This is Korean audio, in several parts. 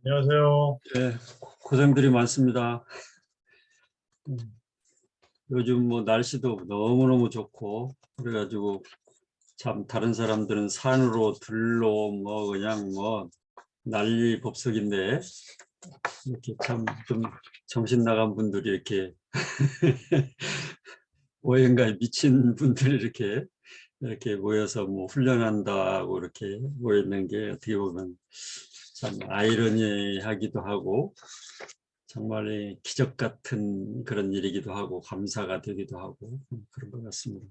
안녕하세요. 네, 고생들이 많습니다. 요즘 뭐 날씨도 너무너무 좋고 그래가지고 참 다른 사람들은 산으로 들로 뭐 그냥 뭐 난리 법석인데 이렇게 참 좀 정신 나간 분들이 이렇게 오행가에 미친 분들이 이렇게 모여서 뭐 훈련한다고 이렇게 모였는 게 어떻게 보면 참 아이러니하기도 하고 정말 이 기적 같은 그런 일이기도 하고 감사가 되기도 하고 그런 것 같습니다.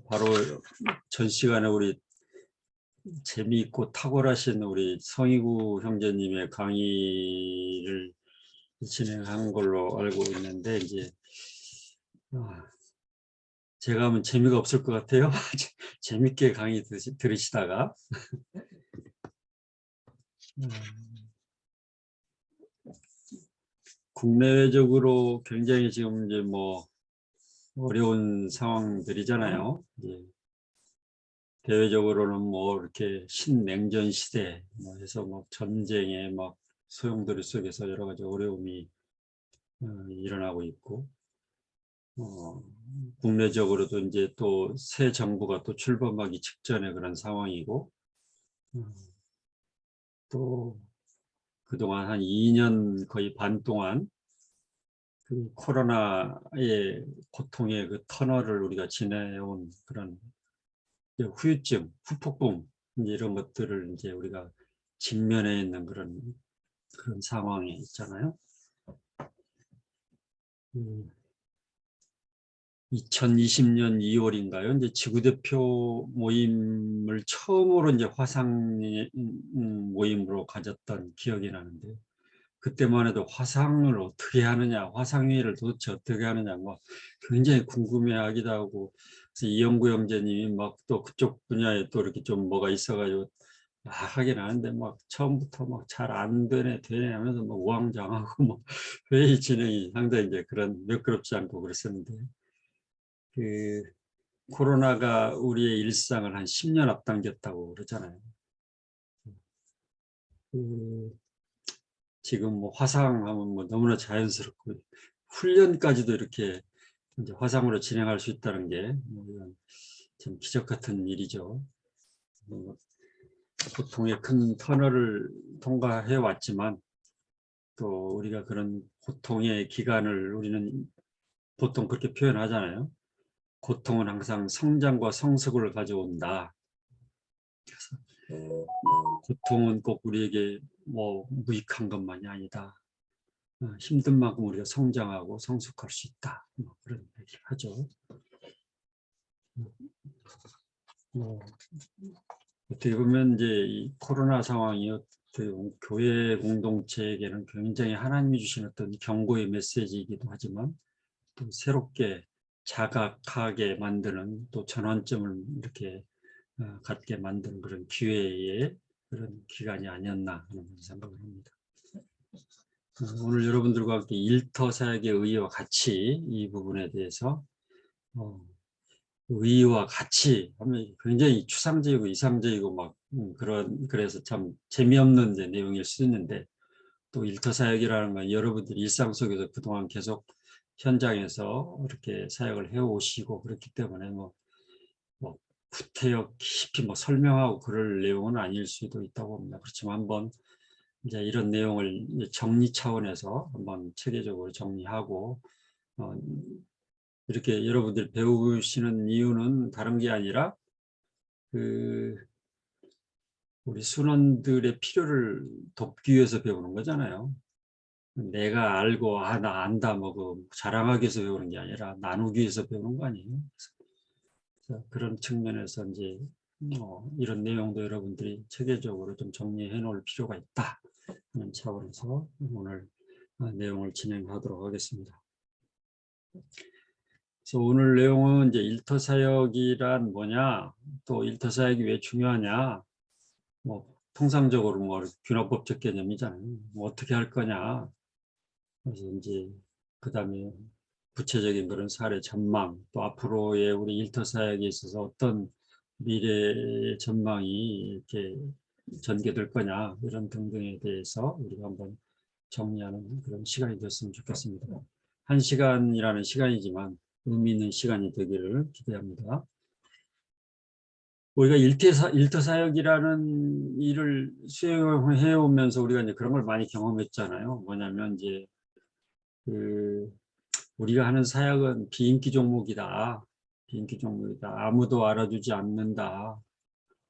바로 전 시간에 우리 재미있고 탁월하신 우리 성희구 형제님의 강의를 진행한 걸로 알고 있는데 이제 제가 하면 재미가 없을 것 같아요. 재밌게 강의 들으시다가 국내외적으로 굉장히 지금 이제 뭐 어려운 상황들이잖아요. 이제 대외적으로는 뭐 이렇게 신냉전 시대 뭐 해서 뭐 전쟁의 막 소용돌이 속에서 여러 가지 어려움이 일어나고 있고 국내적으로도 이제 또 새 정부가 또 출범하기 직전의 그런 상황이고 또 그동안 한 2년 거의 반 동안 그 코로나의 고통의 그 터널을 우리가 지내온 그런 후유증, 후폭풍 이런 것들을 이제 우리가 직면해 있는 그런 상황에 있잖아요. 2020년 2월인가요? 이제 지구대표 모임을 처음으로 이제 화상 모임으로 가졌던 기억이 나는데 그때만 해도 화상을 어떻게 하느냐, 화상회의를 도대체 어떻게 하느냐, 뭐 굉장히 궁금해하기도 하고, 그래서 이영구 형제님이 막 또 그쪽 분야에 또 이렇게 좀 뭐가 있어가지고 하긴 하는데 막 처음부터 막 잘 안 되네 하면서 막 우왕좌왕하고 뭐 회의 진행이 상당히 이제 그런 매끄럽지 않고 그랬었는데 그 코로나가 우리의 일상을 한 10년 앞당겼다고 그러잖아요. 그 지금 뭐 화상하면 뭐 너무나 자연스럽고 훈련까지도 이렇게 이제 화상으로 진행할 수 있다는 게뭐 참 기적 같은 일이죠. 뭐 고통의 큰 터널을 통과해 왔지만 또 우리가 그런 고통의 기간을 우리는 보통 그렇게 표현하잖아요. 고통은 항상 성장과 성숙을 가져온다. 그래서 고통은 꼭 우리에게 뭐 무익한 것만이 아니다. 힘든 만큼 우리가 성장하고 성숙할 수 있다. 뭐 그런 얘기를 하죠. 뭐 어떻게 보면 이제 이 코로나 상황이 교회 공동체에게는 굉장히 하나님이 주신 어떤 경고의 메시지이기도 하지만 또 새롭게 자각하게 만드는 또 전환점을 이렇게 갖게 만드는 그런 기회의 그런 기간이 아니었나 하는 생각을 합니다. 오늘 여러분들과 함께 일터 사역의 의의와 가치 이 부분에 대해서 의의와 가치 하면 굉장히 추상적이고 이상적이고 막 그래서 참 재미없는 이제 내용일 수 있는데 또 일터 사역이라는 건 여러분들이 일상 속에서 그동안 계속 현장에서 이렇게 사역을 해오시고 그렇기 때문에 뭐 구태여 깊이 뭐 설명하고 그럴 내용은 아닐 수도 있다고 봅니다. 그렇지만 한번 이제 이런 내용을 정리 차원에서 한번 체계적으로 정리하고 이렇게 여러분들이 배우시는 이유는 다른 게 아니라 그 우리 순원들의 필요를 돕기 위해서 배우는 거잖아요. 내가 알고 나 안다 뭐 그 자랑하기 위해서 배우는 게 아니라 나누기 위해서 배우는 거 아니에요. 그래서 그런 측면에서 이제 이런 내용도 여러분들이 체계적으로 좀 정리해 놓을 필요가 있다 하는 차원에서 오늘 내용을 진행하도록 하겠습니다. 그래서 오늘 내용은 이제 일터 사역이란 뭐냐, 또 일터 사역이 왜 중요하냐, 뭐 통상적으로 뭐 균화법적 개념이잖아요. 뭐 어떻게 할 거냐. 그래서 이제 그다음에 구체적인 그런 사례 전망, 또 앞으로의 우리 일터 사역에 있어서 어떤 미래 전망이 이렇게 전개될 거냐 이런 등등에 대해서 우리가 한번 정리하는 그런 시간이 됐으면 좋겠습니다. 1시간이라는 시간이지만 의미 있는 시간이 되기를 기대합니다. 우리가 일터 사역이라는 일을 수행해 오면서 우리가 이제 그런 걸 많이 경험했잖아요. 뭐냐면 이제 우리가 하는 사역은 비인기 종목이다. 비인기 종목이다. 아무도 알아주지 않는다.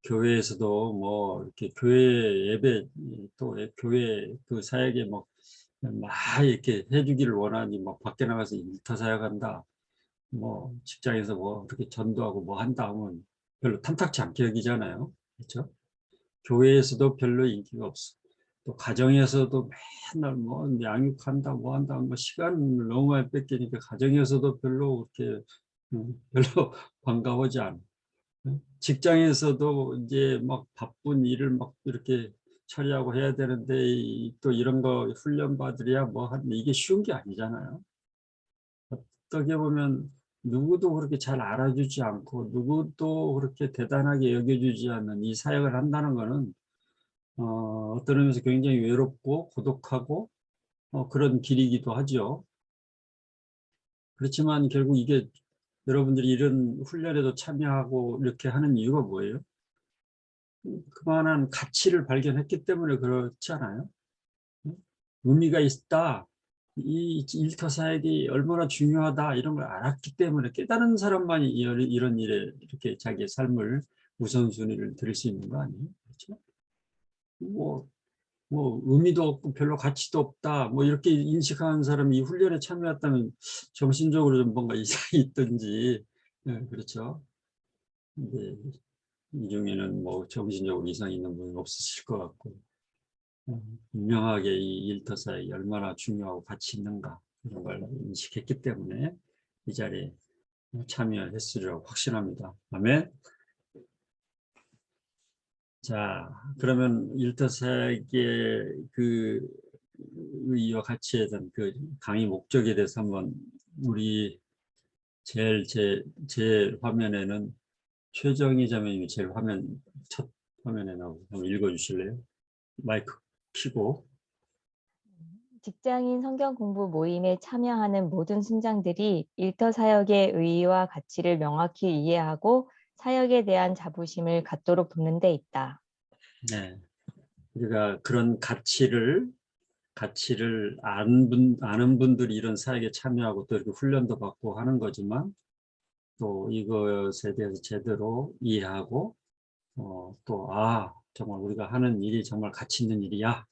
교회에서도 뭐 이렇게 교회 예배 또 교회 그 사역에 막 이렇게 해주기를 원하니 막 밖에 나가서 일터 사역한다. 뭐 직장에서 뭐 그렇게 전도하고 뭐 한다 하면 별로 탐탁치 않게 여기잖아요. 그렇죠? 교회에서도 별로 인기가 없어. 또 가정에서도 맨날 뭐 양육한다 뭐 한다 뭐 시간을 너무 많이 뺏기니까 가정에서도 별로 그렇게 별로 반가워하지 않아. 직장에서도 이제 막 바쁜 일을 막 이렇게 처리하고 해야 되는데 또 이런 거 훈련 받으랴 뭐 하는 이게 쉬운 게 아니잖아요. 어떻게 보면 누구도 그렇게 잘 알아주지 않고 누구도 그렇게 대단하게 여겨주지 않는 이 사역을 한다는 거는 어떤 의미에서 굉장히 외롭고 고독하고 그런 길이기도 하죠. 그렇지만 결국 이게 여러분들이 이런 훈련에도 참여하고 이렇게 하는 이유가 뭐예요? 그만한 가치를 발견했기 때문에 그렇지 않아요? 의미가 있다. 이 일터 사역이 얼마나 중요하다 이런 걸 알았기 때문에 깨달은 사람만이 이런 일에 이렇게 자기의 삶을 우선순위를 드릴 수 있는 거 아니에요? 그렇죠? 뭐, 뭐 의미도 없고 별로 가치도 없다. 뭐 이렇게 인식하는 사람이 이 훈련에 참여했다면 정신적으로 좀 뭔가 이상이 있든지, 그렇죠. 근데 이 중에는 뭐 정신적으로 이상이 있는 분은 없으실 것 같고. 분명하게 이 일터사역이 얼마나 중요하고 가치 있는가 이런 걸 인식했기 때문에 이 자리에 참여했으리라고 확신합니다. 아멘. 자, 그러면 일터사역의 그 의의와 가치에 대한 그 강의 목적에 대해서 한번 우리 제 화면에는 최정희 자매님이 제일 첫 화면에 나오고 한번 읽어주실래요? 마이크 켜고. 직장인 성경 공부 모임에 참여하는 모든 순장들이 일터 사역의 의의와 가치를 명확히 이해하고 사역에 대한 자부심을 갖도록 돕는 데 있다. 네, 우리가 그런 가치를 아는 분들이 이런 사역에 참여하고 또 이렇게 훈련도 받고 하는 거지만 또 이것에 대해서 제대로 이해하고 또 정말 우리가 하는 일이 정말 가치 있는 일이야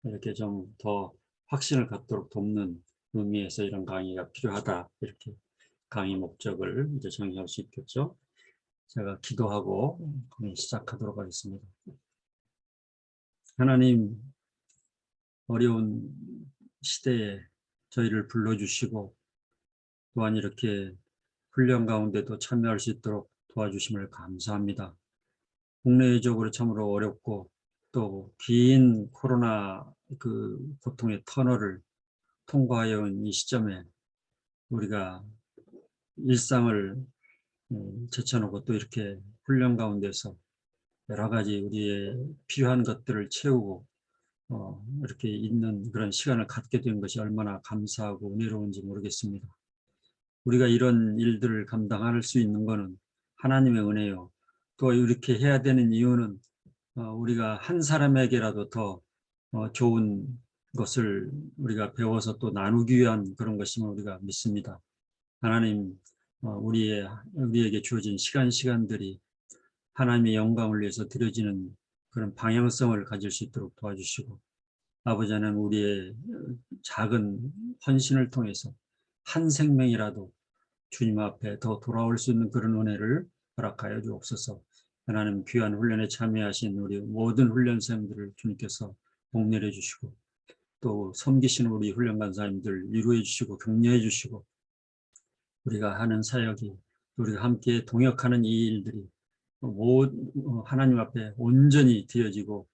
이렇게 좀 더 확신을 갖도록 돕는 의미에서 이런 강의가 필요하다 이렇게 강의 목적을 이제 정의할 수 있겠죠. 제가 기도하고 강의 시작하도록 하겠습니다. 하나님, 어려운 시대에 저희를 불러주시고 또한 이렇게 훈련 가운데도 참여할 수 있도록 도와주심을 감사합니다. 국내적으로 참으로 어렵고 또 긴 코로나 그 고통의 터널을 통과하여 온 이 시점에 우리가 일상을 제쳐놓고 또 이렇게 훈련 가운데서 여러 가지 우리의 필요한 것들을 채우고 이렇게 있는 그런 시간을 갖게 된 것이 얼마나 감사하고 은혜로운지 모르겠습니다. 우리가 이런 일들을 감당할 수 있는 것은 하나님의 은혜요. 또 이렇게 해야 되는 이유는 우리가 한 사람에게라도 더 좋은 것을 우리가 배워서 또 나누기 위한 그런 것임을 우리가 믿습니다. 하나님, 우리에게 주어진 시간들이 하나님의 영광을 위해서 드려지는 그런 방향성을 가질 수 있도록 도와주시고, 아버지 하나님, 우리의 작은 헌신을 통해서 한 생명이라도 주님 앞에 더 돌아올 수 있는 그런 은혜를 허락하여 주옵소서. 하나님, 귀한 훈련에 참여하신 우리 모든 훈련생들을 주님께서 복내려 주시고 또 섬기시는 우리 훈련 간사님들 위로해 주시고 격려해 주시고 우리가 하는 사역이 우리가 함께 동역하는 이 일들이 하나님 앞에 온전히 드려지고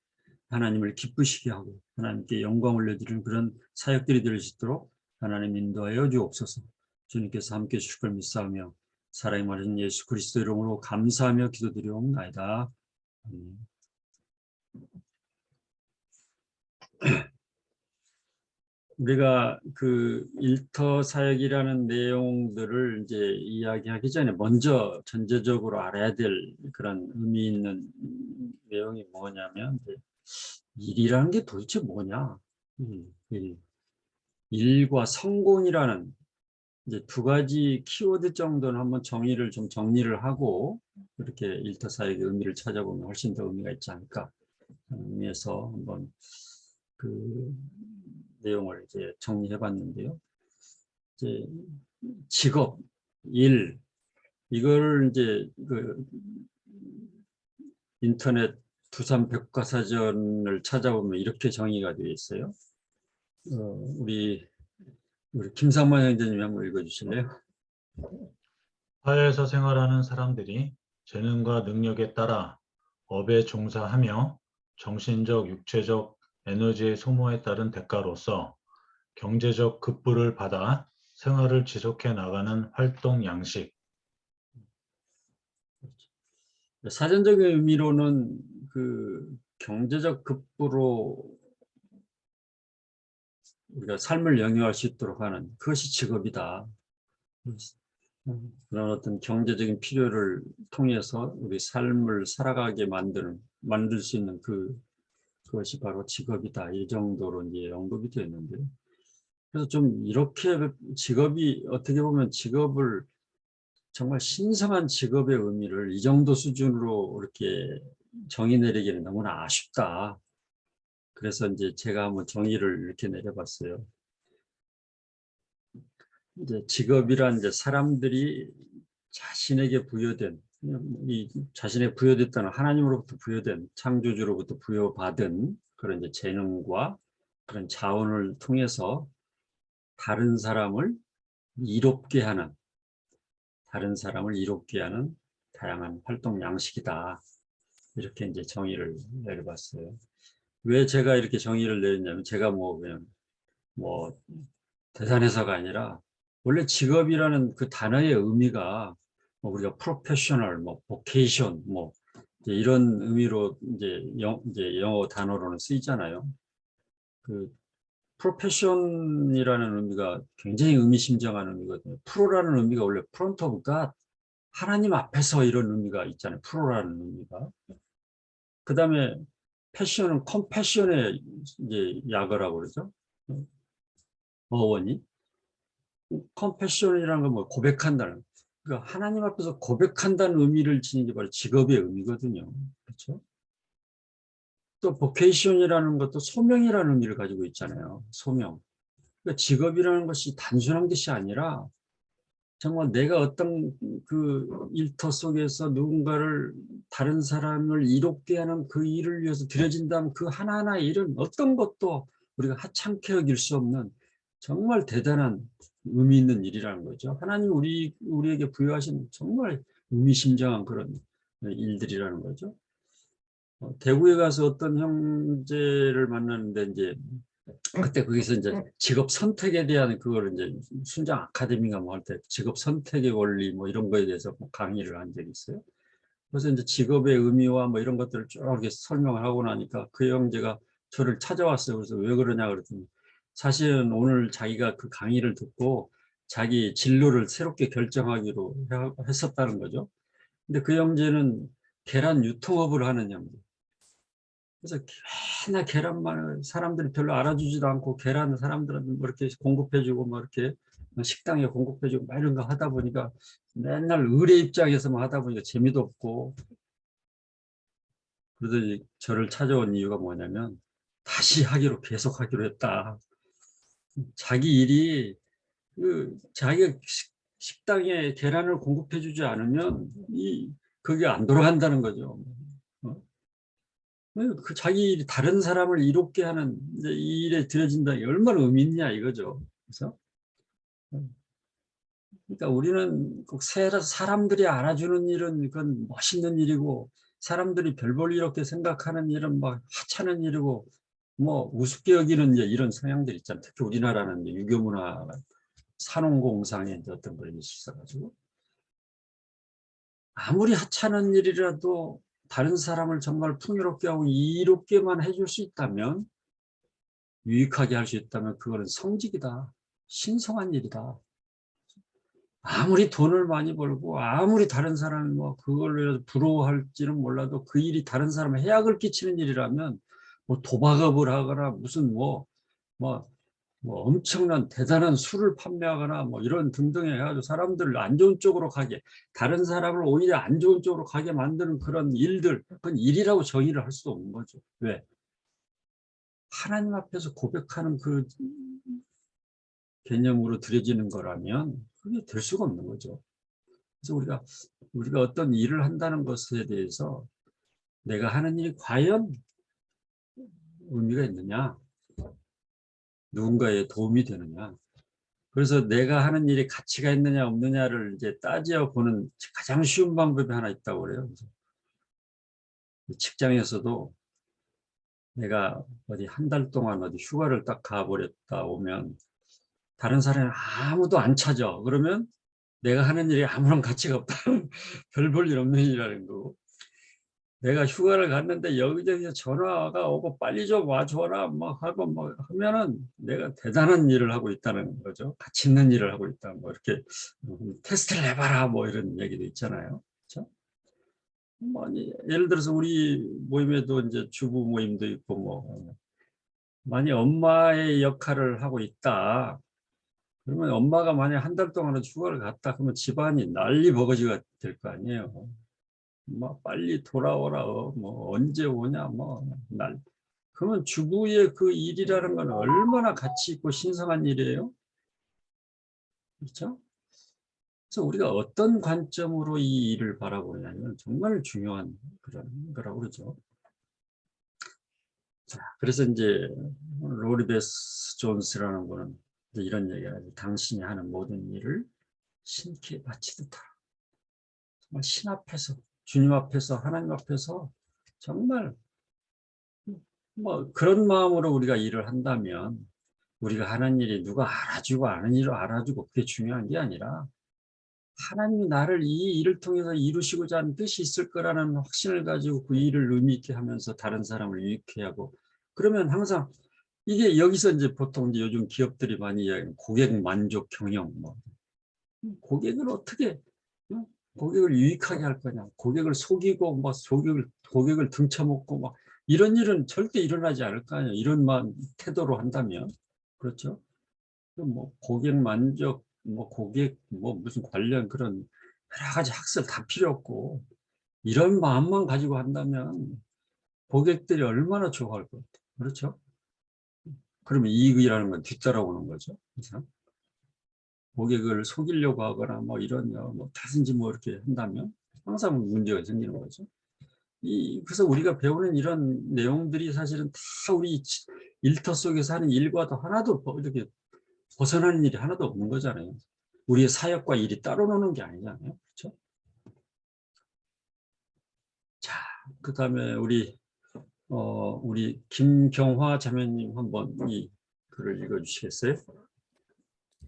하나님을 기쁘시게 하고 하나님께 영광 올려드리는 그런 사역들이 될 수 있도록 하나님 인도하여 주옵소서. 주님께서 함께 주실 걸 믿사오며 사랑의 말씀 예수 그리스도 이름으로 감사하며 기도드리옵나이다. 아멘. 우리가 그 일터 사역이라는 내용들을 이제 이야기하기 전에 먼저 전제적으로 알아야 될 그런 의미 있는 내용이 뭐냐면, 이제 일이라는 게 도대체 뭐냐? 일과 성공이라는 이제 두 가지 키워드 정도는 한번 정리를 하고 이렇게 일터 사역의 의미를 찾아보면 훨씬 더 의미가 있지 않을까 하는 의미에서 한번 그 내용을 이제 정리해봤는데요. 이제 직업, 일, 이걸 이제 그 인터넷 두산 백과사전을 찾아보면 이렇게 정의가 되어 있어요. 우리 김상만 형제님이 한번 읽어주실래요? 사회에서 생활하는 사람들이 재능과 능력에 따라 업에 종사하며 정신적, 육체적 에너지의 소모에 따른 대가로서 경제적 급부를 받아 생활을 지속해 나가는 활동 양식. 사전적인 의미로는 그 경제적 급부로 우리가 삶을 영위할 수 있도록 하는 그것이 직업이다. 그런 어떤 경제적인 필요를 통해서 우리 삶을 살아가게 만들 수 있는 그것이 바로 직업이다. 이 정도로 이제 언급이 되어 있는데요. 그래서 좀 이렇게 직업이 어떻게 보면 직업을 정말 신성한 직업의 의미를 이 정도 수준으로 이렇게 정의 내리기는 너무나 아쉽다. 그래서 이제 제가 한번 정의를 이렇게 내려봤어요. 이제 직업이란 이제 사람들이 자신에게 부여된 자신에게 부여됐다는 하나님으로부터 부여된 창조주로부터 부여받은 그런 이제 재능과 그런 자원을 통해서 다른 사람을 이롭게 하는 다양한 활동 양식이다. 이렇게 이제 정의를 내려봤어요. 왜 제가 이렇게 정의를 내렸냐면 제가 뭐 그냥 뭐 대단해서가 아니라 원래 직업이라는 그 단어의 의미가 뭐 우리가 프로페셔널, 뭐 보케이션, 뭐 이제 이런 의미로 이제 영어 단어로는 쓰이잖아요. 그 프로페션이라는 의미가 굉장히 의미심장한 의미거든요. 프로라는 의미가 원래 프론트 오브 갓, 하나님 앞에서 이런 의미가 있잖아요. 프로라는 의미가. 그 다음에 패션은 컴패션의 이제 약어라고 그러죠. 어원이. 컴패션이라는 건 뭐 고백한다는. 그러니까 하나님 앞에서 고백한다는 의미를 지닌 게 바로 직업의 의미거든요. 그렇죠? 또 보케이션이라는 것도 소명이라는 의미를 가지고 있잖아요. 소명. 그러니까 직업이라는 것이 단순한 것이 아니라 정말 내가 어떤 그 일터 속에서 누군가를 다른 사람을 이롭게 하는 그 일을 위해서 들여진다면 그 하나하나의 일은 어떤 것도 우리가 하찮게 여길 수 없는 정말 대단한 의미 있는 일이라는 거죠. 하나님 우리에게 부여하신 정말 의미심장한 그런 일들이라는 거죠. 대구에 가서 어떤 형제를 만났는데 이제 그때 거기서 이제 직업 선택에 대한 그거를 이제 순장 아카데미가 뭐 할 때 직업 선택의 원리 뭐 이런 거에 대해서 강의를 한 적이 있어요. 그래서 이제 직업의 의미와 뭐 이런 것들을 쭉 이렇게 설명을 하고 나니까 그 형제가 저를 찾아왔어요. 그래서 왜 그러냐 그랬더니 사실은 오늘 자기가 그 강의를 듣고 자기 진로를 새롭게 결정하기로 했었다는 거죠. 근데 그 형제는 계란 유통업을 하는 형제. 그래서 맨날 계란만 사람들이 별로 알아주지도 않고 계란 사람들한테 뭐 이렇게 공급해주고 뭐 이렇게 식당에 공급해주고 막 이런 거 하다 보니까 맨날 의뢰 입장에서만 하다 보니까 재미도 없고 그러더니 저를 찾아온 이유가 뭐냐면 다시 하기로 계속 하기로 했다. 자기 일이 자기가 식당에 계란을 공급해주지 않으면 그게 안 돌아간다는 거죠. 그 자기 일이 다른 사람을 이롭게 하는 이 일에 들여진다는 게 얼마나 의미 있냐 이거죠. 그래서 그러니까 우리는 꼭 사람들이 알아주는 일은 그건 멋있는 일이고 사람들이 별 볼 일 없게 생각하는 일은 막 하찮은 일이고 뭐 우습게 여기는 이런 성향들 있잖아요. 특히 우리나라는 유교문화 산업공상의 어떤 그런 것이 있어가지고 아무리 하찮은 일이라도 다른 사람을 정말 풍요롭게 하고 이롭게만 해줄 수 있다면 유익하게 할 수 있다면 그거는 성직이다. 신성한 일이다. 아무리 돈을 많이 벌고 아무리 다른 사람이 뭐 그걸로 부러워할지는 몰라도 그 일이 다른 사람에 해악을 끼치는 일이라면 뭐 도박업을 하거나 무슨 뭐 엄청난 대단한 술을 판매하거나 뭐 이런 등등 해가지고 사람들을 안 좋은 쪽으로 가게, 다른 사람을 오히려 안 좋은 쪽으로 가게 만드는 그런 일들, 그건 일이라고 정의를 할 수 없는 거죠. 왜? 하나님 앞에서 고백하는 그 개념으로 들여지는 거라면 그게 될 수가 없는 거죠. 그래서 우리가 어떤 일을 한다는 것에 대해서 내가 하는 일이 과연 의미가 있느냐, 누군가에 도움이 되느냐. 그래서 내가 하는 일이 가치가 있느냐 없느냐를 이제 따져 보는 가장 쉬운 방법이 하나 있다고 그래요. 직장에서도 내가 어디 한 달 동안 어디 휴가를 딱 가버렸다 오면 다른 사람이 아무도 안 찾아. 그러면 내가 하는 일이 아무런 가치가 없다. 별 볼 일 없는 일이라는 거고. 내가 휴가를 갔는데 여기저기서 전화가 오고 빨리 좀 와줘라 뭐 하고 뭐 하면은 내가 대단한 일을 하고 있다는 거죠. 가치 있는 일을 하고 있다. 뭐 이렇게 테스트를 해봐라 뭐 이런 얘기도 있잖아요. 그렇죠? 뭐 예를 들어서 우리 모임에도 이제 주부 모임도 있고 뭐 만약 엄마의 역할을 하고 있다. 그러면 엄마가 만약 한 달 동안 휴가를 갔다 그러면 집안이 난리 버거지가 될 거 아니에요. 뭐 빨리 돌아오라, 뭐 언제 오냐, 그러면 주부의 그 일이라는 건 얼마나 가치 있고 신성한 일이에요. 그렇죠? 그래서 우리가 어떤 관점으로 이 일을 바라보냐면 정말 중요한 그런 거라고 그러죠. 자, 그래서 이제 로리베스 존스라는 분은 이런 얘기를 하죠. 당신이 하는 모든 일을 신께 바치듯 하라. 정말 신 앞에서, 주님 앞에서, 하나님 앞에서 정말 뭐 그런 마음으로 우리가 일을 한다면 우리가 하는 일이 누가 알아주고 아는 일을 알아주고 그게 중요한 게 아니라 하나님이 나를 이 일을 통해서 이루시고자 하는 뜻이 있을 거라는 확신을 가지고 그 일을 의미 있게 하면서 다른 사람을 유익해 하고 그러면 항상 이게 여기서 이제 보통 이제 요즘 기업들이 많이 이야기하는 고객 만족 경영 뭐 고객을 어떻게 고객을 유익하게 할 거냐 고객을 속이고 뭐 고객을 등쳐먹고 막 이런 일은 절대 일어나지 않을 거 아니에요. 이런 태도로 한다면 그렇죠. 뭐 고객 만족 뭐 고객 뭐 무슨 관련 그런 여러 가지 학설 다 필요 없고 이런 마음만 가지고 한다면 고객들이 얼마나 좋아할 것 같아요. 그렇죠. 그러면 이익이라는 건 뒤따라오는 거죠. 그래서 고객을 속이려고 하거나 뭐 이런 뭐 다든지 뭐 이렇게 한다면 항상 문제가 생기는 거죠. 그래서 우리가 배우는 이런 내용들이 사실은 다 우리 일터 속에서 하는 일과도 하나도 이렇게 벗어나는 일이 하나도 없는 거잖아요. 우리의 사역과 일이 따로 노는 게 아니잖아요. 그렇죠? 자, 그다음에 우리 김경화 자매님 한번 이 글을 읽어 주시겠어요?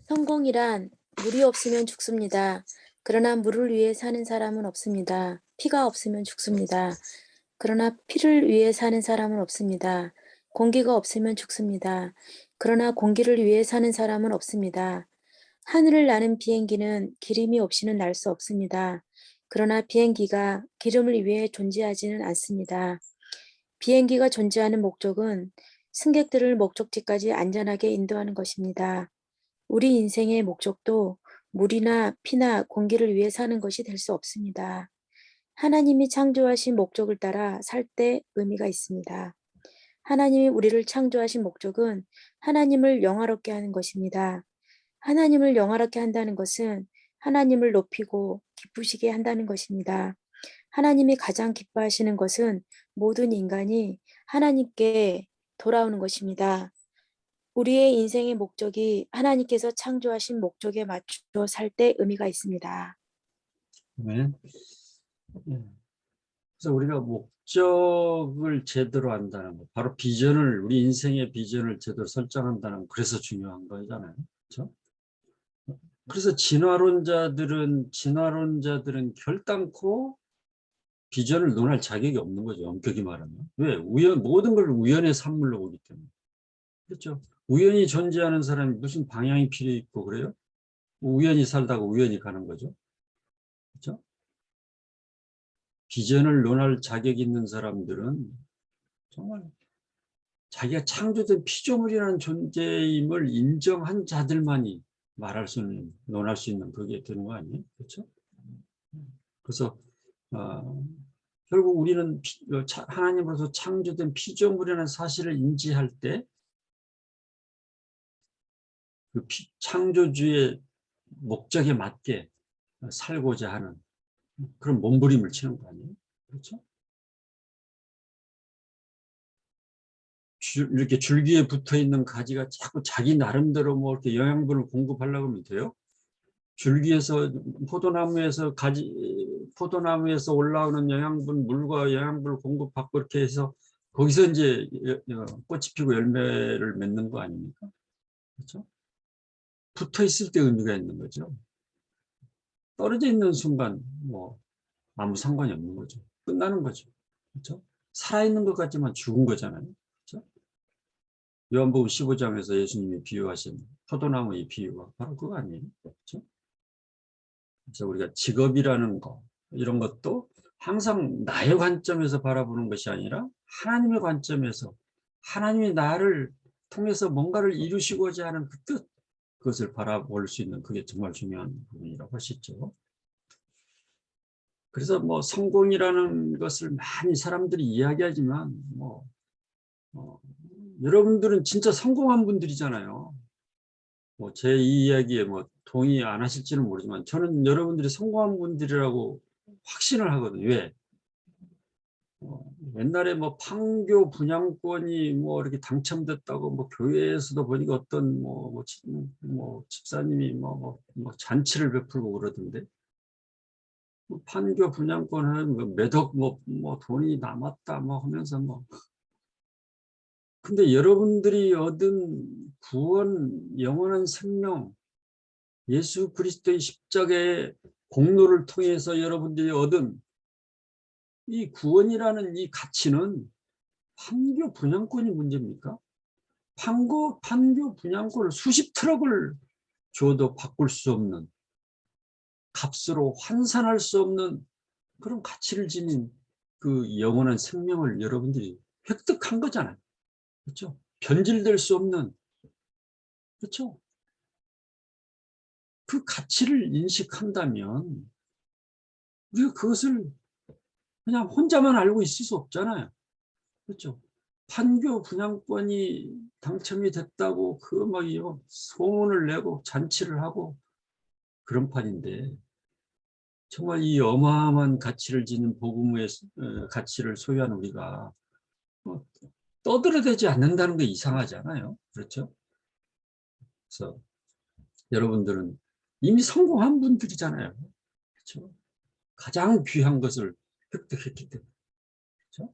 성공이란 물이 없으면 죽습니다. 그러나 물을 위해 사는 사람은 없습니다. 피가 없으면 죽습니다. 그러나 피를 위해 사는 사람은 없습니다. 공기가 없으면 죽습니다. 그러나 공기를 위해 사는 사람은 없습니다. 하늘을 나는 비행기는 기름이 없이는 날 수 없습니다. 그러나 비행기가 기름을 위해 존재하지는 않습니다. 비행기가 존재하는 목적은 승객들을 목적지까지 안전하게 인도하는 것입니다. 우리 인생의 목적도 물이나 피나 공기를 위해 사는 것이 될 수 없습니다. 하나님이 창조하신 목적을 따라 살 때 의미가 있습니다. 하나님이 우리를 창조하신 목적은 하나님을 영화롭게 하는 것입니다. 하나님을 영화롭게 한다는 것은 하나님을 높이고 기쁘시게 한다는 것입니다. 하나님이 가장 기뻐하시는 것은 모든 인간이 하나님께 돌아오는 것입니다. 우리의 인생의 목적이 하나님께서 창조하신 목적에 맞춰 살 때 의미가 있습니다. 네. 그래서 우리가 목적을 제대로 한다는 것, 바로 우리 인생의 비전을 제대로 설정한다는 것, 그래서 중요한 거잖아요. 그렇죠? 그래서 진화론자들은 결단코 비전을 논할 자격이 없는 거죠. 엄격히 말하면. 왜? 모든 걸 우연의 산물로 보기 때문에. 그렇죠. 우연히 존재하는 사람이 무슨 방향이 필요 있고 그래요? 우연히 살다가 우연히 가는 거죠. 그렇죠? 비전을 논할 자격 있는 사람들은 정말 자기가 창조된 피조물이라는 존재임을 인정한 자들만이 말할 수 있는, 논할 수 있는 그게 되는 거 아니에요? 그렇죠? 그래서 결국 우리는 하나님으로서 창조된 피조물이라는 사실을 인지할 때 그 창조주의 목적에 맞게 살고자 하는 그런 몸부림을 치는 거 아니에요? 그렇죠? 이렇게 줄기에 붙어 있는 가지가 자꾸 자기 나름대로 뭐 이렇게 영양분을 공급하려고 하면 돼요? 줄기에서 포도나무에서 올라오는 영양분, 물과 영양분을 공급받고 이렇게 해서 거기서 이제 꽃이 피고 열매를 맺는 거 아닙니까? 그렇죠? 붙어 있을 때 의미가 있는 거죠. 떨어져 있는 순간 뭐 아무 상관이 없는 거죠. 끝나는 거죠. 그렇죠? 살아있는 것 같지만 죽은 거잖아요. 그렇죠? 요한복음 15장에서 예수님이 비유하신 포도나무의 비유가 바로 그거 아니에요. 그렇죠? 그래서 우리가 직업이라는 거 이런 것도 항상 나의 관점에서 바라보는 것이 아니라 하나님의 관점에서 하나님이 나를 통해서 뭔가를 이루시고자 하는 그 뜻, 그것을 바라볼 수 있는 그게 정말 중요한 부분이라고 할 수 있죠. 그래서 뭐 성공이라는 것을 많이 사람들이 이야기하지만 여러분들은 진짜 성공한 분들이잖아요. 뭐 제 이야기에 뭐 동의 안 하실지는 모르지만 저는 여러분들이 성공한 분들이라고 확신을 하거든요. 왜? 옛날에 뭐 판교 분양권이 뭐 이렇게 당첨됐다고 뭐 교회에서도 보니까 어떤 집사님이 뭐 잔치를 베풀고 그러던데 판교 분양권은 몇억 뭐 돈이 남았다 뭐 하면서 근데 여러분들이 얻은 구원, 영원한 생명, 예수 그리스도의 십자가의 공로를 통해서 여러분들이 얻은 이 구원이라는 이 가치는 판교 분양권이 문제입니까? 판교 분양권을 수십 트럭을 줘도 바꿀 수 없는 값으로 환산할 수 없는 그런 가치를 지닌 그 영원한 생명을 여러분들이 획득한 거잖아요. 그렇죠? 변질될 수 없는, 그렇죠? 그 가치를 인식한다면 우리가 그것을 그냥 혼자만 알고 있을 수 없잖아요. 그렇죠? 판교 분양권이 당첨이 됐다고 소문을 내고 잔치를 하고 그런 판인데 정말 이 어마어마한 가치를 지닌 복음의 가치를 소유한 우리가 떠들어대지 않는다는 게 이상하잖아요. 그렇죠? 그래서 여러분들은 이미 성공한 분들이잖아요. 그렇죠? 가장 귀한 것을 획득했기 때문에. 그렇죠?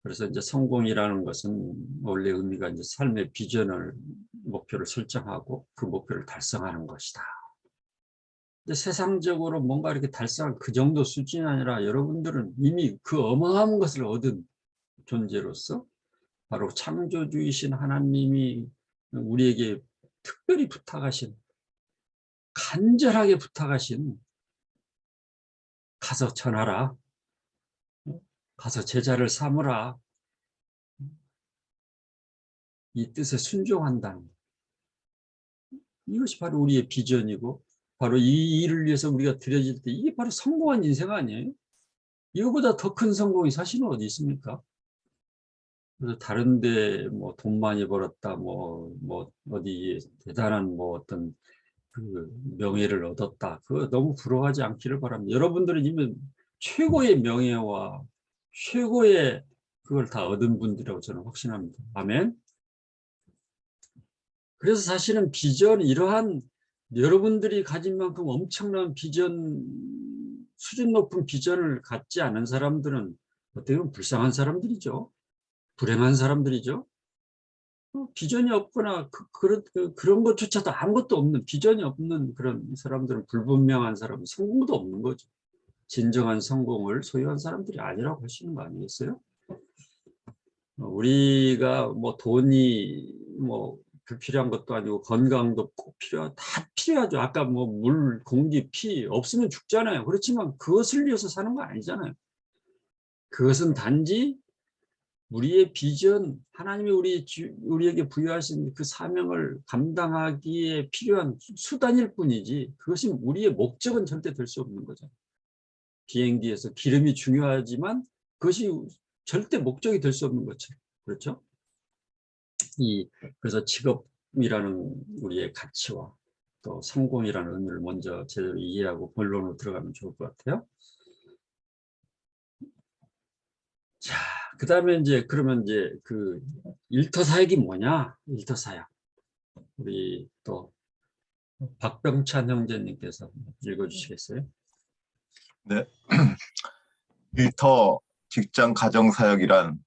그래서 이제 성공이라는 것은 원래 의미가 이제 삶의 비전을 목표를 설정하고 그 목표를 달성하는 것이다. 근데 세상적으로 뭔가 이렇게 달성할 그 정도 수준이 아니라 여러분들은 이미 그 어마어마한 것을 얻은 존재로서 바로 창조주이신 하나님이 우리에게 특별히 부탁하신 간절하게 부탁하신 가서 전하라. 가서 제자를 삼으라. 이 뜻에 순종한다는 이것이 바로 우리의 비전이고 바로 이 일을 위해서 우리가 들여질 때 이게 바로 성공한 인생 아니에요? 이거보다 더 큰 성공이 사실은 어디 있습니까? 그래서 다른데 뭐 돈 많이 벌었다 어디 대단한 어떤 그 명예를 얻었다 그거 너무 부러워하지 않기를 바랍니다. 여러분들은 이미 최고의 명예와 최고의 그걸 다 얻은 분들이라고 저는 확신합니다. 아멘. 그래서 사실은 비전 이러한 여러분들이 가진 만큼 엄청난 비전 수준 높은 비전을 갖지 않은 사람들은 어떻게 보면 불쌍한 사람들이죠. 불행한 사람들이죠. 비전이 없거나 그런 것조차도 아무것도 없는 비전이 없는 그런 사람들은 불분명한 사람은 성공도 없는 거죠. 진정한 성공을 소유한 사람들이 아니라고 하시는 거 아니겠어요? 우리가 뭐 돈이 뭐 불필요한 것도 아니고 건강도 꼭 다 필요하죠. 아까 뭐 물, 공기, 피 없으면 죽잖아요. 그렇지만 그것을 위해서 사는 거 아니잖아요. 그것은 단지 우리의 비전, 하나님이 우리에게 부여하신 그 사명을 감당하기에 필요한 수단일 뿐이지, 그것이 우리의 목적은 절대 될 수 없는 거죠. 비행기에서 기름이 중요하지만 그것이 절대 목적이 될 수 없는 것처럼. 그렇죠? 그래서 직업이라는 우리의 가치와 또 성공이라는 의미를 먼저 제대로 이해하고 본론으로 들어가면 좋을 것 같아요. 자, 그 다음에 이제 그러면 이제 그 일터 사역이 뭐냐? 일터 사역. 우리 또 박병찬 형제님께서 읽어주시겠어요? 네. 일터 직장 가정 사역이란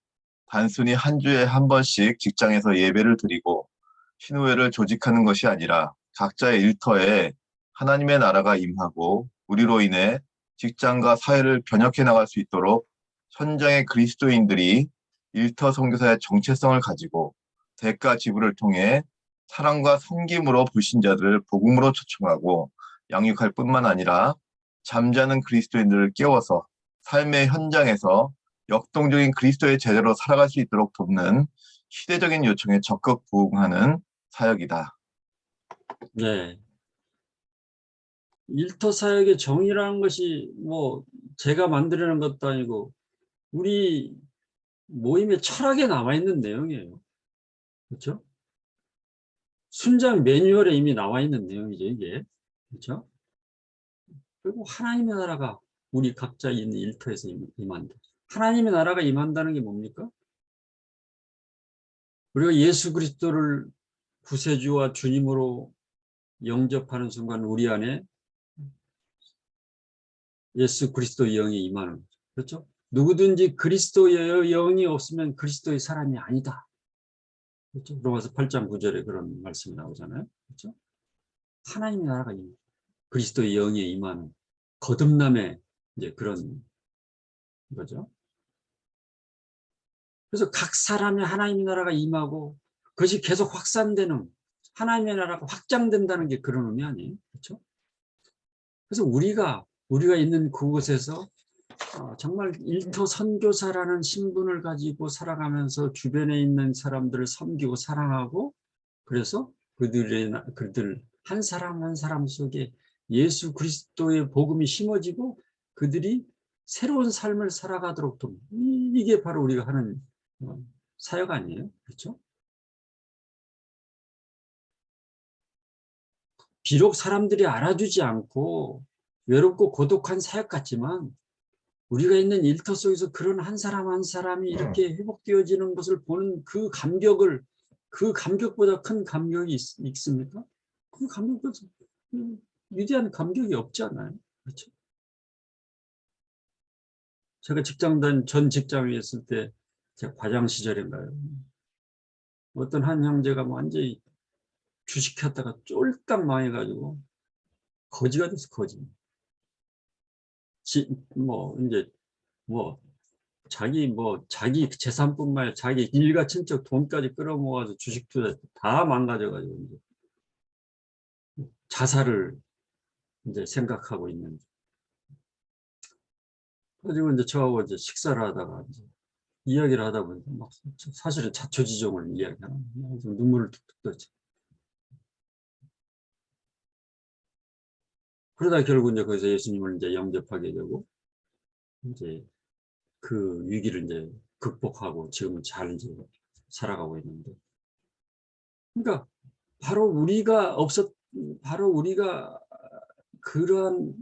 단순히 한 주에 한 번씩 직장에서 예배를 드리고 신우회를 조직하는 것이 아니라 각자의 일터에 하나님의 나라가 임하고 우리로 인해 직장과 사회를 변혁해 나갈 수 있도록 현장의 그리스도인들이 일터 선교사의 정체성을 가지고 대가 지불을 통해 사랑과 섬김으로 불신자들을 복음으로 초청하고 양육할 뿐만 아니라 잠자는 그리스도인들을 깨워서 삶의 현장에서 역동적인 그리스도의 제자로 살아갈 수 있도록 돕는 시대적인 요청에 적극 부응하는 사역이다. 네. 일터 사역의 정의라는 것이 뭐 제가 만들어낸 것도 아니고 우리 모임의 철학에 나와 있는 내용이에요. 그렇죠? 순장 매뉴얼에 이미 나와 있는 내용이죠, 이게. 그렇죠? 그리고 하나님의 나라가 우리 각자 있는 일터에서 임한다. 하나님의 나라가 임한다는 게 뭡니까? 우리가 예수 그리스도를 구세주와 주님으로 영접하는 순간 우리 안에 예수 그리스도의 영이 임하는 거죠. 그렇죠? 누구든지 그리스도의 영이 없으면 그리스도의 사람이 아니다. 그렇죠? 로마서 8장 9절에 그런 말씀이 나오잖아요. 그렇죠? 하나님의 나라가 그리스도의 영에 임하는 거듭남의 이제 그런 거죠. 그래서 각 사람의 하나님의 나라가 임하고 그것이 계속 확산되는, 하나님의 나라가 확장된다는 게 그런 의미 아니에요? 그렇죠? 그래서 우리가 있는 그곳에서 정말 일터 선교사라는 신분을 가지고 살아가면서 주변에 있는 사람들을 섬기고 사랑하고, 그래서 그들 한 사람 한 사람 속에 예수 그리스도의 복음이 심어지고 그들이 새로운 삶을 살아가도록 돕는, 이게 바로 우리가 하는 사역 아니에요? 그렇죠? 비록 사람들이 알아주지 않고 외롭고 고독한 사역 같지만 우리가 있는 일터 속에서 그런 한 사람 한 사람이 이렇게 회복되어지는 것을 보는 그 감격을, 그 감격보다 큰 감격이 있습니까? 그 감격보다 위대한 감격이 없지 않아요? 그렇죠? 제가 전 직장에 있을 때, 제 과장 시절인가요? 어떤 한 형제가 완전히 주식했다가 쫄딱 망해가지고 거지가 됐어, 거지. 자기 재산뿐만 아니라 자기 일가 친척 돈까지 끌어모아서 주식 투자 다 망가져가지고 이제 자살을 이제 생각하고 있는. 그리고 이제 저하고 이제 식사를 하다가 이제 이야기를 하다 보니까 막 사실은 자초지종을 이야기하는, 눈물을 툭툭 떠지. 그러다 결국 이제 거기서 예수님을 이제 영접하게 되고 이제 그 위기를 이제 극복하고 지금 잘 이제 살아가고 있는데, 그러니까 바로 우리가 그러한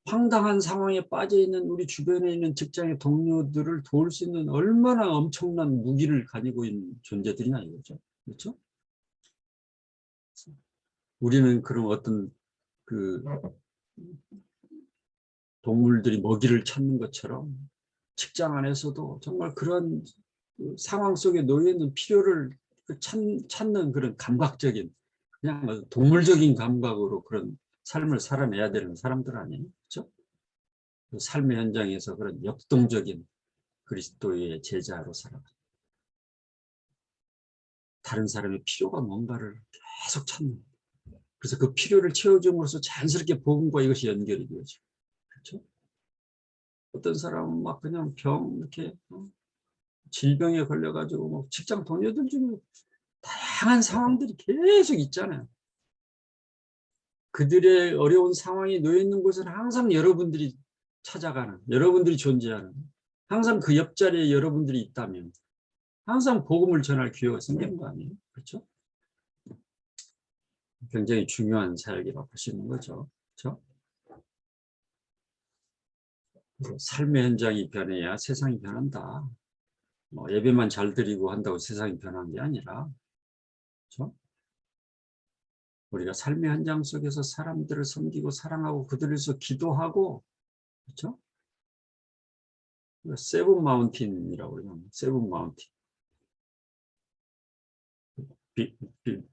황당한 상황에 빠져 있는 우리 주변에 있는 직장의 동료들을 도울 수 있는 얼마나 엄청난 무기를 가지고 있는 존재들이냐 이거죠. 그렇죠? 우리는 그런 어떤 그 동물들이 먹이를 찾는 것처럼 직장 안에서도 정말 그런 상황 속에 놓여 있는 필요를 찾는 그런 감각적인, 그냥 동물적인 감각으로 그런 삶을 살아내야 되는 사람들 아니에요? 그렇죠? 그 삶의 현장에서 그런 역동적인 그리스도의 제자로 살아가. 다른 사람의 필요가 뭔가를 계속 찾는. 그래서 그 필요를 채워줌으로써 자연스럽게 복음과 이것이 연결이 되죠. 그렇죠? 어떤 사람은 막 그냥 이렇게 질병에 걸려가지고 뭐 직장 동료들 중에 다양한 상황들이 계속 있잖아요. 그들의 어려운 상황이 놓여 있는 곳은 항상 여러분들이 찾아가는, 여러분들이 존재하는, 항상 그 옆자리에 여러분들이 있다면 항상 복음을 전할 기회가 생기는 거 아니에요? 그렇죠? 굉장히 중요한 사역이라고 할 수 있는 거죠. 그렇죠? 삶의 현장이 변해야 세상이 변한다. 뭐 예배만 잘 드리고 한다고 세상이 변하는 게 아니라, 그렇죠? 우리가 삶의 현장 속에서 사람들을 섬기고 사랑하고 그들을 위해서 기도하고, 그렇죠? 세븐 마운틴이라고 그러죠. 세븐 마운틴.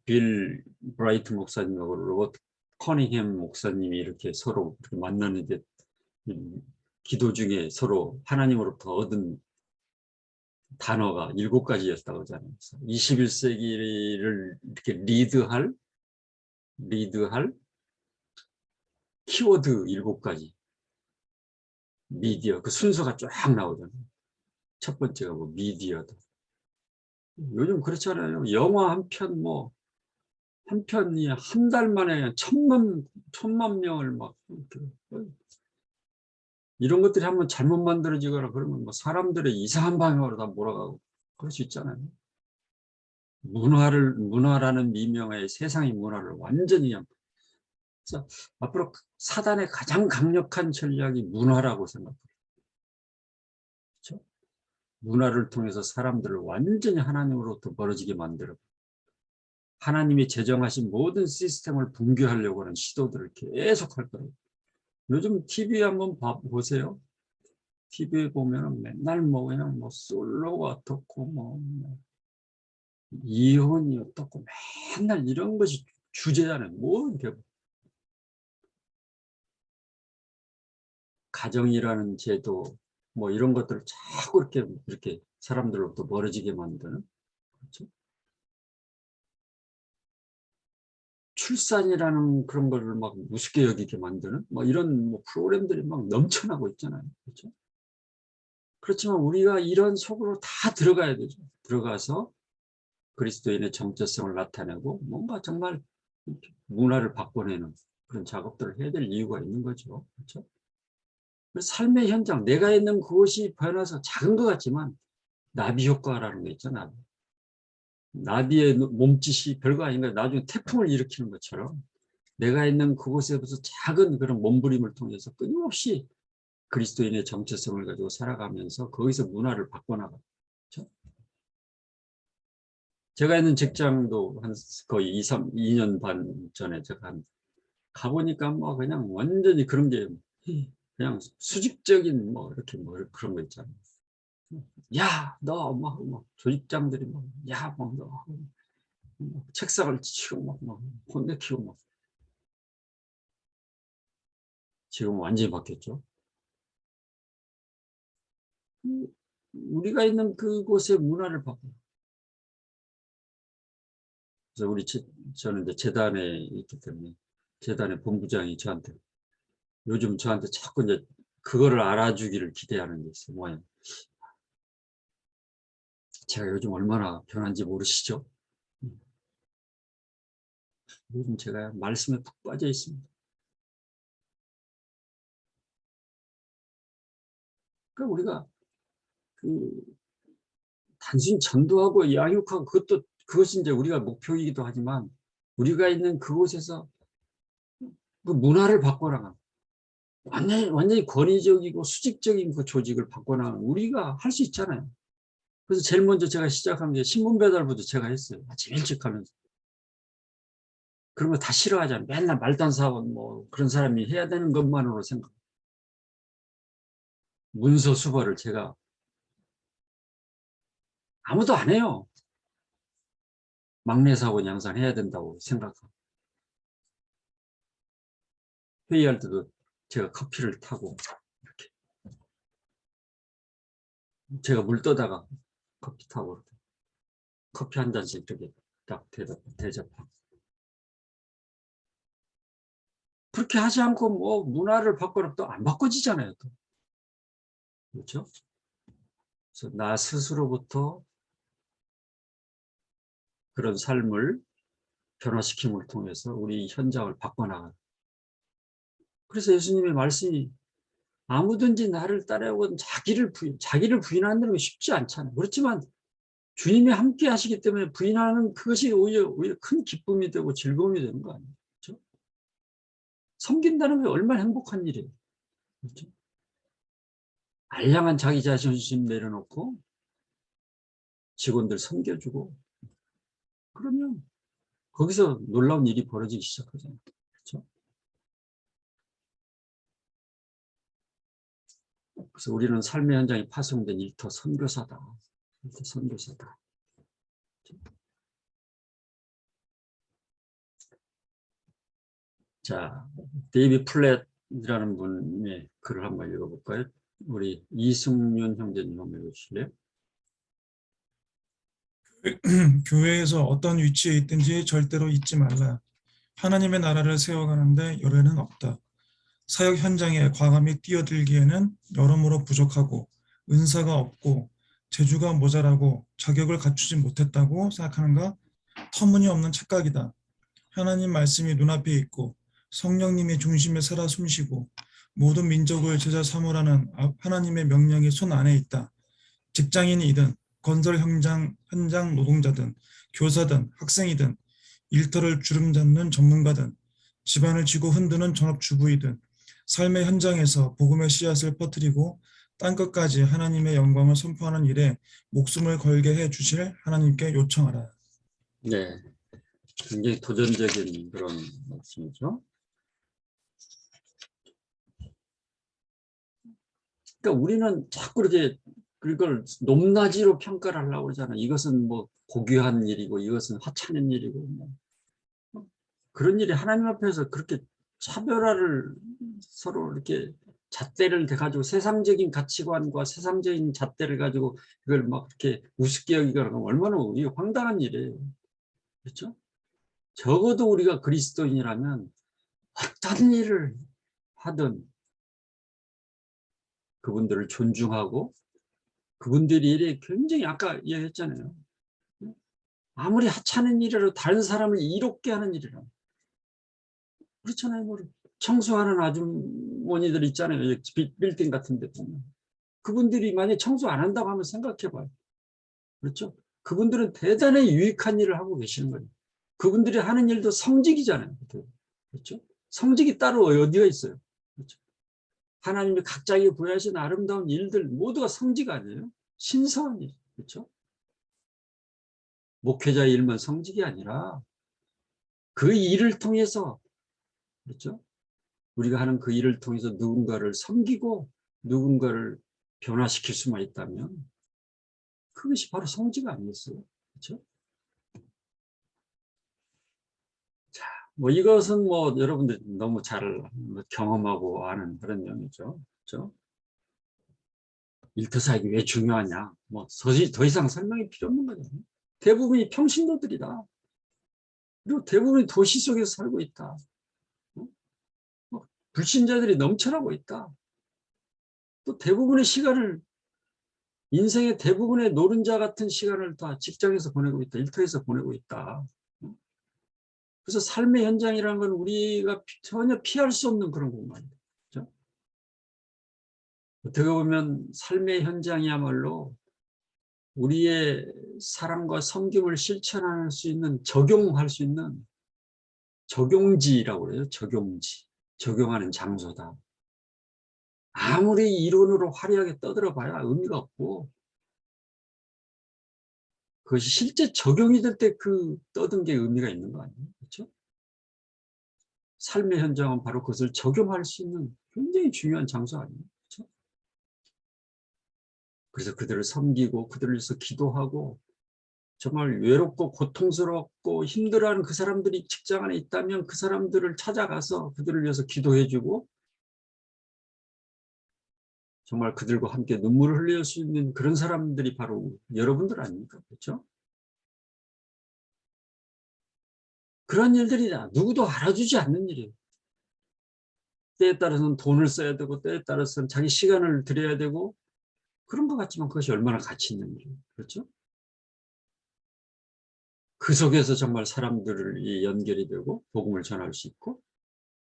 빌 브라이트 목사님하고 로버트 커닝햄 목사님이 이렇게 서로 이렇게 만나는데 기도 중에 서로 하나님으로부터 얻은 단어가 7가지였다고 하잖아요. 21세기를 이렇게 리드할 키워드 7가지. 미디어, 그 순서가 쫙 나오잖아요. 첫 번째가 뭐 미디어다. 요즘 그렇잖아요. 영화 한 편 한 편이 한 달 만에 천만 명을 막 이렇게. 이런 것들이 한번 잘못 만들어지거나 그러면 뭐 사람들의 이상한 방향으로 다 몰아가고 그럴 수 있잖아요. 문화라는 미명의 세상의 문화를 완전히. 그래서 앞으로 사단의 가장 강력한 전략이 문화라고 생각해요. 그렇죠? 문화를 통해서 사람들을 완전히 하나님으로부터 멀어지게 만들어 하나님이 제정하신 모든 시스템을 붕괴하려고 하는 시도들을 계속 할 거예요. 요즘 TV 한번 보세요. TV에 보면 맨날 그냥 솔로가 어떻고 이혼이 어떻고 맨날 이런 것이 주제잖아요. 이렇게 가정이라는 제도 이런 것들을 자꾸 이렇게 사람들로부터 멀어지게 만드는. 그렇죠? 출산이라는 그런 거를 막 우습게 여기게 만드는 이런 프로그램들이 막 넘쳐나고 있잖아요. 그렇죠? 그렇지만 우리가 이런 속으로 다 들어가야 되죠. 들어가서 그리스도인의 정체성을 나타내고 뭔가 정말 문화를 바꿔내는 그런 작업들을 해야 될 이유가 있는 거죠. 그렇죠? 삶의 현장, 내가 있는 그곳이 변해서 작은 것 같지만 나비 효과라는 게 있잖아요. 나비의 몸짓이 별거 아닌가. 나중에 태풍을 일으키는 것처럼 내가 있는 그곳에서 작은 그런 몸부림을 통해서 끊임없이 그리스도인의 정체성을 가지고 살아가면서 거기서 문화를 바꿔나가죠. 그렇죠? 제가 있는 직장도 한 거의 2년 반 전에 제가 가보니까 그냥 완전히 그런 게 그냥 수직적인 이렇게 그런 거 있잖아요. 야, 너 조직장들이 야, 너 책상을 치고 혼내키고 지금 완전히 바뀌었죠. 우리가 있는 그곳의 문화를 바꿔. 그래서 저는 이제 재단에 있기 때문에 재단의 본부장이 요즘 저한테 자꾸 이제 그거를 알아주기를 기대하는 게 있어요. 뭐예요? 제가 요즘 얼마나 변한지 모르시죠? 요즘 제가 말씀에 푹 빠져 있습니다. 그러니까 우리가 단순히 전도하고 양육하고 그것이 이제 우리가 목표이기도 하지만 우리가 있는 그곳에서 그 문화를 바꿔나가는 완전히 권위적이고 수직적인 그 조직을 바꿔나가는 우리가 할 수 있잖아요. 그래서 제일 먼저 제가 시작한 게 신문 배달부터 제가 했어요. 아침 일찍 하면서. 그런 거 다 싫어하잖아요. 맨날 말도 안 사고 그런 사람이 해야 되는 것만으로 생각. 문서 수거를 제가 아무도 안 해요. 막내 사고 양산 해야 된다고 생각하고. 회의할 때도 제가 커피를 타고 이렇게. 제가 물 떠다가 커피 타고 커피 한 잔씩 이렇게 딱 대접하고. 그렇게 하지 않고 뭐 문화를 바꾸라 또 안 바꿔지잖아요. 또. 그렇죠? 그래서 나 스스로부터 그런 삶을 변화시킴을 통해서 우리 현장을 바꿔나가요. 그래서 예수님의 말씀이 아무든지 나를 따라오건 자기를 부인하는 게 쉽지 않잖아요. 그렇지만 주님이 함께 하시기 때문에 부인하는 그것이 오히려 큰 기쁨이 되고 즐거움이 되는 거 아니에요. 그렇죠? 섬긴다는 게 얼마나 행복한 일이에요. 그렇죠? 알량한 자기 자존심 내려놓고 직원들 섬겨주고 그러면 거기서 놀라운 일이 벌어지기 시작하잖아요. 그렇죠? 그래서 우리는 삶의 현장에 파송된 일터 선교사다. 일터 선교사다. 자, 데이비 플랫이라는 분의 글을 한번 읽어볼까요? 우리 이승윤 형제님 한번 읽어주실래요? 교회에서 어떤 위치에 있든지 절대로 잊지 말라. 하나님의 나라를 세워가는데 열애는 없다. 사역 현장에 과감히 뛰어들기에는 여러모로 부족하고 은사가 없고 재주가 모자라고 자격을 갖추지 못했다고 생각하는가? 터무니없는 착각이다. 하나님 말씀이 눈앞에 있고 성령님이 중심에 살아 숨쉬고 모든 민족을 제자 삼으라는 하나님의 명령이 손 안에 있다. 직장인이든 건설 현장 노동자든 교사든 학생이든 일터를 주름잡는 전문가든 집안을 쥐고 흔드는 전업주부이든 삶의 현장에서 복음의 씨앗을 퍼뜨리고 땅끝까지 하나님의 영광을 선포하는 일에 목숨을 걸게 해주실 하나님께 요청하라. 네, 굉장히 도전적인 그런 말씀이죠. 그러니까 우리는 자꾸 이렇게 그걸 높낮이로 평가를 하려고 그러잖아요. 이것은 뭐 고귀한 일이고 이것은 하찮은 일이고 뭐. 그런 일이 하나님 앞에서 그렇게 차별화를 서로 이렇게 잣대를 대가지고 세상적인 가치관과 세상적인 잣대를 가지고 이걸 막 이렇게 우습게 여기거나 하면 얼마나 황당한 일이에요. 그렇죠? 적어도 우리가 그리스도인이라면 어떤 일을 하든 그분들을 존중하고 그분들이 일이 굉장히 아까 얘기했잖아요. 아무리 하찮은 일이라도 다른 사람을 이롭게 하는 일이라. 그렇잖아요. 뭐 청소하는 아주머니들 있잖아요. 빌딩 같은 데 보면. 그분들이 만약에 청소 안 한다고 하면 생각해봐요. 그렇죠? 그분들은 대단히 유익한 일을 하고 계시는 거예요. 그분들이 하는 일도 성직이잖아요. 그렇죠? 성직이 따로 어디가 있어요? 그렇죠? 하나님이 각자에게 부여하신 아름다운 일들 모두가 성직 아니에요? 신성한 일. 그렇죠? 목회자의 일만 성직이 아니라 그 일을 통해서 그렇죠? 우리가 하는 그 일을 통해서 누군가를 섬기고 누군가를 변화시킬 수만 있다면 그것이 바로 성직 아니겠어요? 그렇죠? 자, 뭐 이것은 뭐 여러분들 너무 잘 경험하고 아는 그런 내용이죠. 그렇죠? 일터사역이 왜 중요하냐? 뭐 더 이상 설명이 필요 없는 거잖아요. 대부분이 평신도들이다. 그리고 대부분이 도시 속에서 살고 있다. 불신자들이 넘쳐나고 있다. 또 대부분의 시간을 인생의 대부분의 노른자 같은 시간을 다 직장에서 보내고 있다. 일터에서 보내고 있다. 그래서 삶의 현장이라는 건 우리가 전혀 피할 수 없는 그런 공간이다. 그렇죠? 어떻게 보면 삶의 현장이야말로 우리의 사랑과 섬김을 실천할 수 있는 적용할 수 있는 적용지라고 그래요. 적용지. 적용하는 장소다. 아무리 이론으로 화려하게 떠들어봐야 의미가 없고 그것이 실제 적용이 될 때 그 떠든 게 의미가 있는 거 아니에요? 그렇죠? 삶의 현장은 바로 그것을 적용할 수 있는 굉장히 중요한 장소 아니에요? 그렇죠? 그래서 그들을 섬기고 그들을 위해서 기도하고 정말 외롭고 고통스럽고 힘들어하는 그 사람들이 직장 안에 있다면 그 사람들을 찾아가서 그들을 위해서 기도해주고 정말 그들과 함께 눈물을 흘릴 수 있는 그런 사람들이 바로 여러분들 아닙니까? 그렇죠? 그런 일들이 누구도 알아주지 않는 일이에요. 때에 따라서는 돈을 써야 되고 때에 따라서는 자기 시간을 들여야 되고 그런 것 같지만 그것이 얼마나 가치 있는 일이에요. 그렇죠? 그 속에서 정말 사람들이 연결이 되고 복음을 전할 수 있고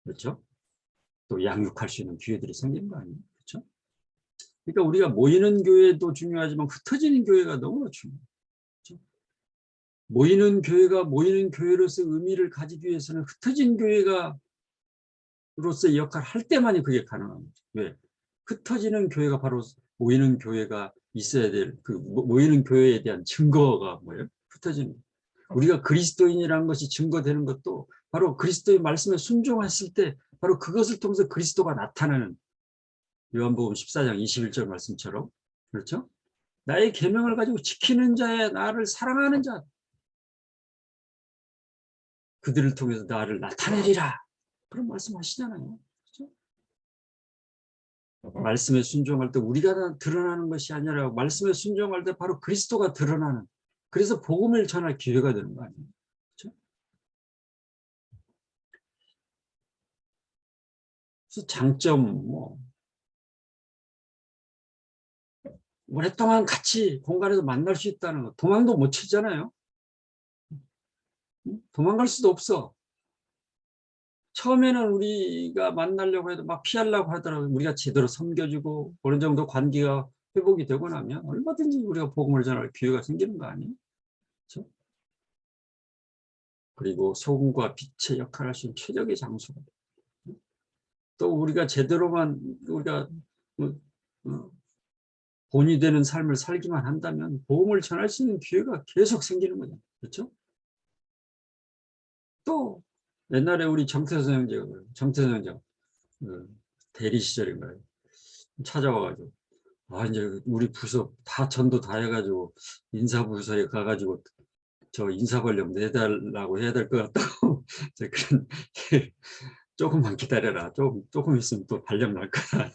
그렇죠? 또 양육할 수 있는 기회들이 생기는 거 아니에요? 그렇죠? 그러니까 우리가 모이는 교회도 중요하지만 흩어지는 교회가 너무 중요해요. 그렇죠? 모이는 교회가 모이는 교회로서 의미를 가지기 위해서는 흩어진 교회가 로서의 역할을 할 때만이 그게 가능합니다. 왜? 흩어지는 교회가 바로 모이는 교회가 있어야 될 그 모이는 교회에 대한 증거가 뭐예요? 흩어지는 거예요. 우리가 그리스도인이라는 것이 증거되는 것도 바로 그리스도의 말씀에 순종했을 때 바로 그것을 통해서 그리스도가 나타나는 요한복음 14장 21절 말씀처럼 그렇죠? 나의 계명을 가지고 지키는 자의 나를 사랑하는 자 그들을 통해서 나를 나타내리라 그런 말씀하시잖아요. 그렇죠? 말씀에 순종할 때 우리가 드러나는 것이 아니라 말씀에 순종할 때 바로 그리스도가 드러나는 그래서 복음을 전할 기회가 되는 거 아니에요. 그렇죠? 그래서 장점 오랫동안 같이 공간에서 만날 수 있다는 거 도망도 못 치잖아요. 도망갈 수도 없어. 처음에는 우리가 만나려고 해도 막 피하려고 하더라도 우리가 제대로 섬겨주고 어느 정도 관계가 회복이 되고 나면 얼마든지 우리가 복음을 전할 기회가 생기는 거 아니에요? 그렇죠? 그리고 소금과 빛의 역할을 할 수 있는 최적의 장소가 또 우리가 제대로만 우리가 본이 되는 삶을 살기만 한다면 복음을 전할 수 있는 기회가 계속 생기는 거죠. 그렇죠? 또 옛날에 우리 정태선 형제가 대리 시절인가요? 찾아와가지고 이제 우리 부서 다 전도 다 해가지고 인사부서에 가가지고 저 인사 권력 내달라고 해야 될 것 같다고 그런 조금만 기다려라. 조금 있으면 또 발령 날 거야.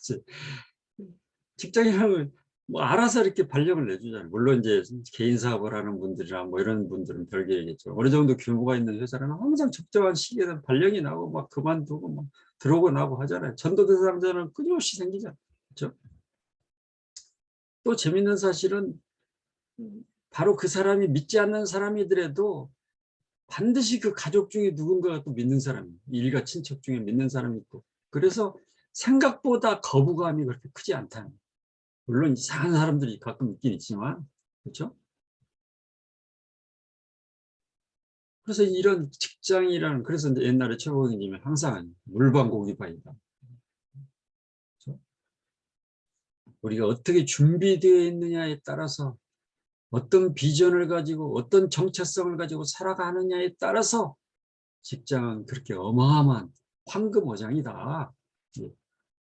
직장인하고 뭐 알아서 이렇게 발령을 내주잖아요. 물론 이제 개인 사업을 하는 분들이나 뭐 이런 분들은 별개겠죠. 어느 정도 규모가 있는 회사라면 항상 적정한 시기에 발령이 나고 막 그만두고 막 들어오고 나고 하잖아요. 전도 대상자는 끊임없이 생기잖아요. 그렇죠? 또 재밌는 사실은 바로 그 사람이 믿지 않는 사람이더라도 반드시 그 가족 중에 누군가가 또 믿는 사람이 일가 친척 중에 믿는 사람이 있고 그래서 생각보다 거부감이 그렇게 크지 않다는 거예요. 물론 이상한 사람들이 가끔 있긴 있지만 그렇죠? 그래서 이런 직장이라는 그래서 옛날에 최고위님이 항상 물방고기바이다. 그렇죠? 우리가 어떻게 준비되어 있느냐에 따라서 어떤 비전을 가지고 어떤 정체성을 가지고 살아가느냐에 따라서 직장은 그렇게 어마어마한 황금어장이다.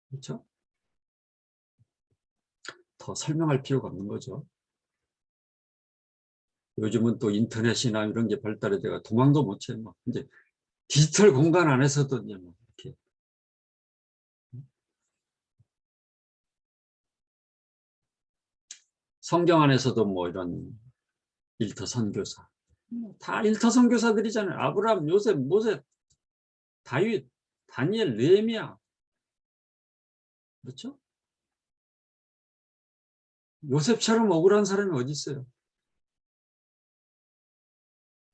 그렇죠? 더 설명할 필요가 없는 거죠. 요즘은 또 인터넷이나 이런 게 발달이 돼가 도망도 못 채. 막 이제 디지털 공간 안에서도 이제 뭐 이렇게 성경 안에서도 뭐 이런 일터 선교사 다 일터 선교사들이잖아요. 아브라함, 요셉, 모세, 다윗, 다니엘, 느헤미야 그렇죠? 요셉처럼 억울한 사람이 어디 있어요?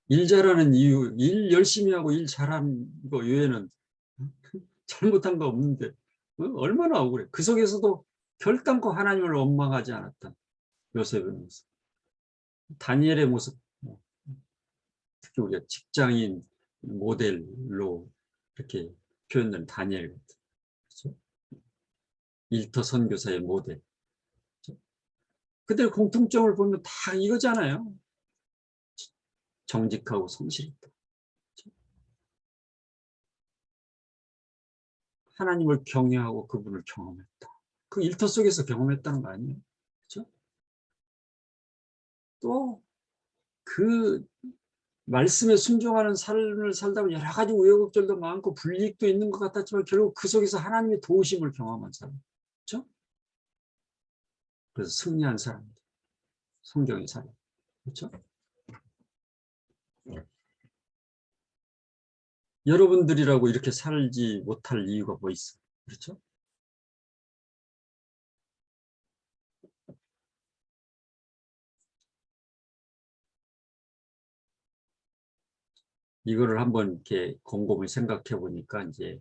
일 잘하는 이유, 일 열심히 하고 일 잘하는 거 외에는 잘못한 거 없는데 얼마나 억울해. 그 속에서도 결단코 하나님을 원망하지 않았다. 요셉의 모습. 다니엘의 모습. 특히 우리가 직장인 모델로 이렇게 표현된 다니엘 같은. 그렇죠? 일터 선교사의 모델. 그렇죠? 그들 공통점을 보면 다 이거잖아요. 정직하고 성실했다. 그렇죠? 하나님을 경외하고 그분을 경험했다. 그 일터 속에서 경험했다는 거 아니에요? 그렇죠? 또 그 말씀에 순종하는 삶을 살다 보면 여러 가지 우여곡절도 많고 불이익도 있는 것 같았지만 결국 그 속에서 하나님의 도우심을 경험한 사람. 그렇죠? 그래서 승리한 사람들, 성경의 사람, 그렇죠? 여러분들이라고 이렇게 살지 못할 이유가 뭐 있어? 그렇죠? 이거를 한번 이렇게 곰곰이 생각해 보니까 이제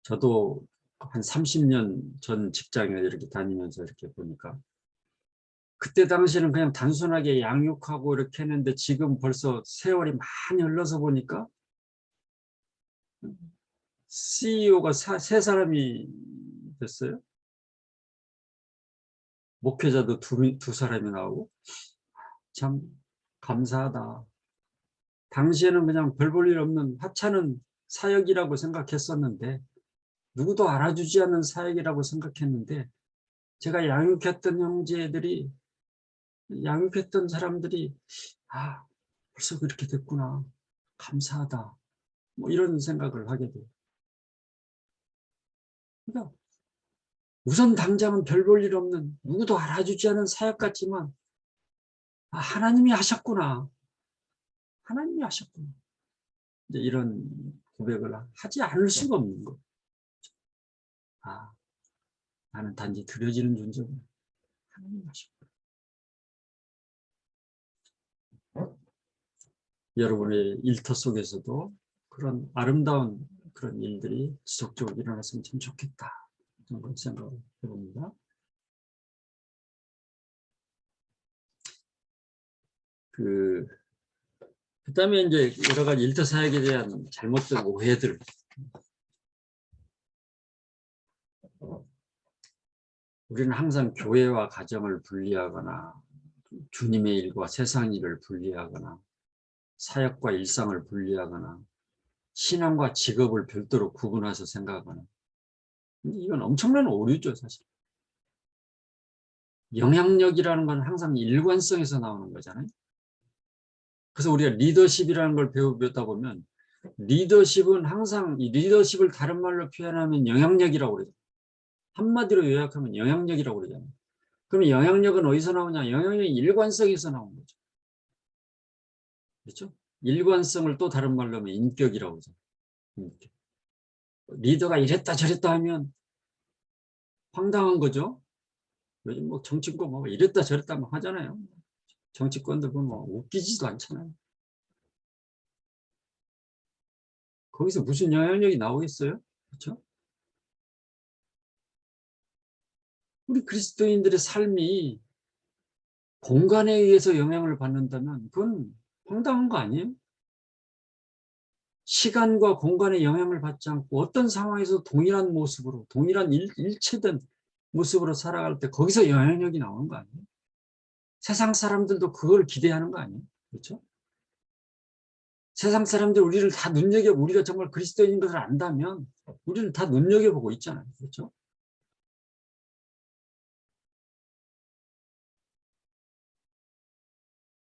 저도 한 30년 전 직장에 이렇게 다니면서 이렇게 보니까 그때 당시에는 그냥 단순하게 양육하고 이렇게 했는데 지금 벌써 세월이 많이 흘러서 보니까 CEO가 세 사람이 됐어요. 목회자도 두 사람이 나오고 참 감사하다. 당시에는 그냥 별 볼 일 없는 하찮은 사역이라고 생각했었는데 누구도 알아주지 않는 사역이라고 생각했는데 제가 양육했던 형제들이 양육했던 사람들이 아 벌써 그렇게 됐구나. 감사하다. 뭐 이런 생각을 하게 돼요. 그러니까 우선 당장은 별 볼 일 없는 누구도 알아주지 않은 사역 같지만 아, 하나님이 하셨구나. 하나님이 하셨구나. 이제 이런 고백을 하지 않을 수가 없는 거. 아, 나는 단지 드려지는 존재구나. 하나님이 하셨구나. 여러분의 일터 속에서도 그런 아름다운 그런 일들이 지속적으로 일어났으면 참 좋겠다. 그런 생각을 해봅니다. 그다음에 이제 여러 가지 일터 사역에 대한 잘못된 오해들. 우리는 항상 교회와 가정을 분리하거나 주님의 일과 세상 일을 분리하거나 사역과 일상을 분리하거나 신앙과 직업을 별도로 구분해서 생각하거나 이건 엄청난 오류죠, 사실. 영향력이라는 건 항상 일관성에서 나오는 거잖아요. 그래서 우리가 리더십이라는 걸 배우다 보면 리더십은 항상 이 리더십을 다른 말로 표현하면 영향력이라고 그러죠. 한마디로 요약하면 영향력이라고 그러잖아요. 그럼 영향력은 어디서 나오냐? 영향력이 일관성에서 나오는 거죠. 그렇죠? 일관성을 또 다른 말로 하면 인격이라고 하죠. 인격. 리더가 이랬다 저랬다 하면 황당한 거죠. 요즘 뭐 정치권 뭐 이랬다 저랬다 막 하잖아요. 정치권들 보면 뭐 웃기지도 않잖아요. 거기서 무슨 영향력이 나오겠어요? 그렇죠? 우리 그리스도인들의 삶이 공간에 의해서 영향을 받는다면 그건 황당한 거 아니에요? 시간과 공간에 영향을 받지 않고 어떤 상황에서 동일한 모습으로 동일한 일체된 모습으로 살아갈 때 거기서 영향력이 나오는 거 아니에요? 세상 사람들도 그걸 기대하는 거 아니에요? 그렇죠? 세상 사람들 우리를 다 우리가 정말 그리스도인인 것을 안다면 우리는 다 눈여겨보고 있잖아요. 그렇죠?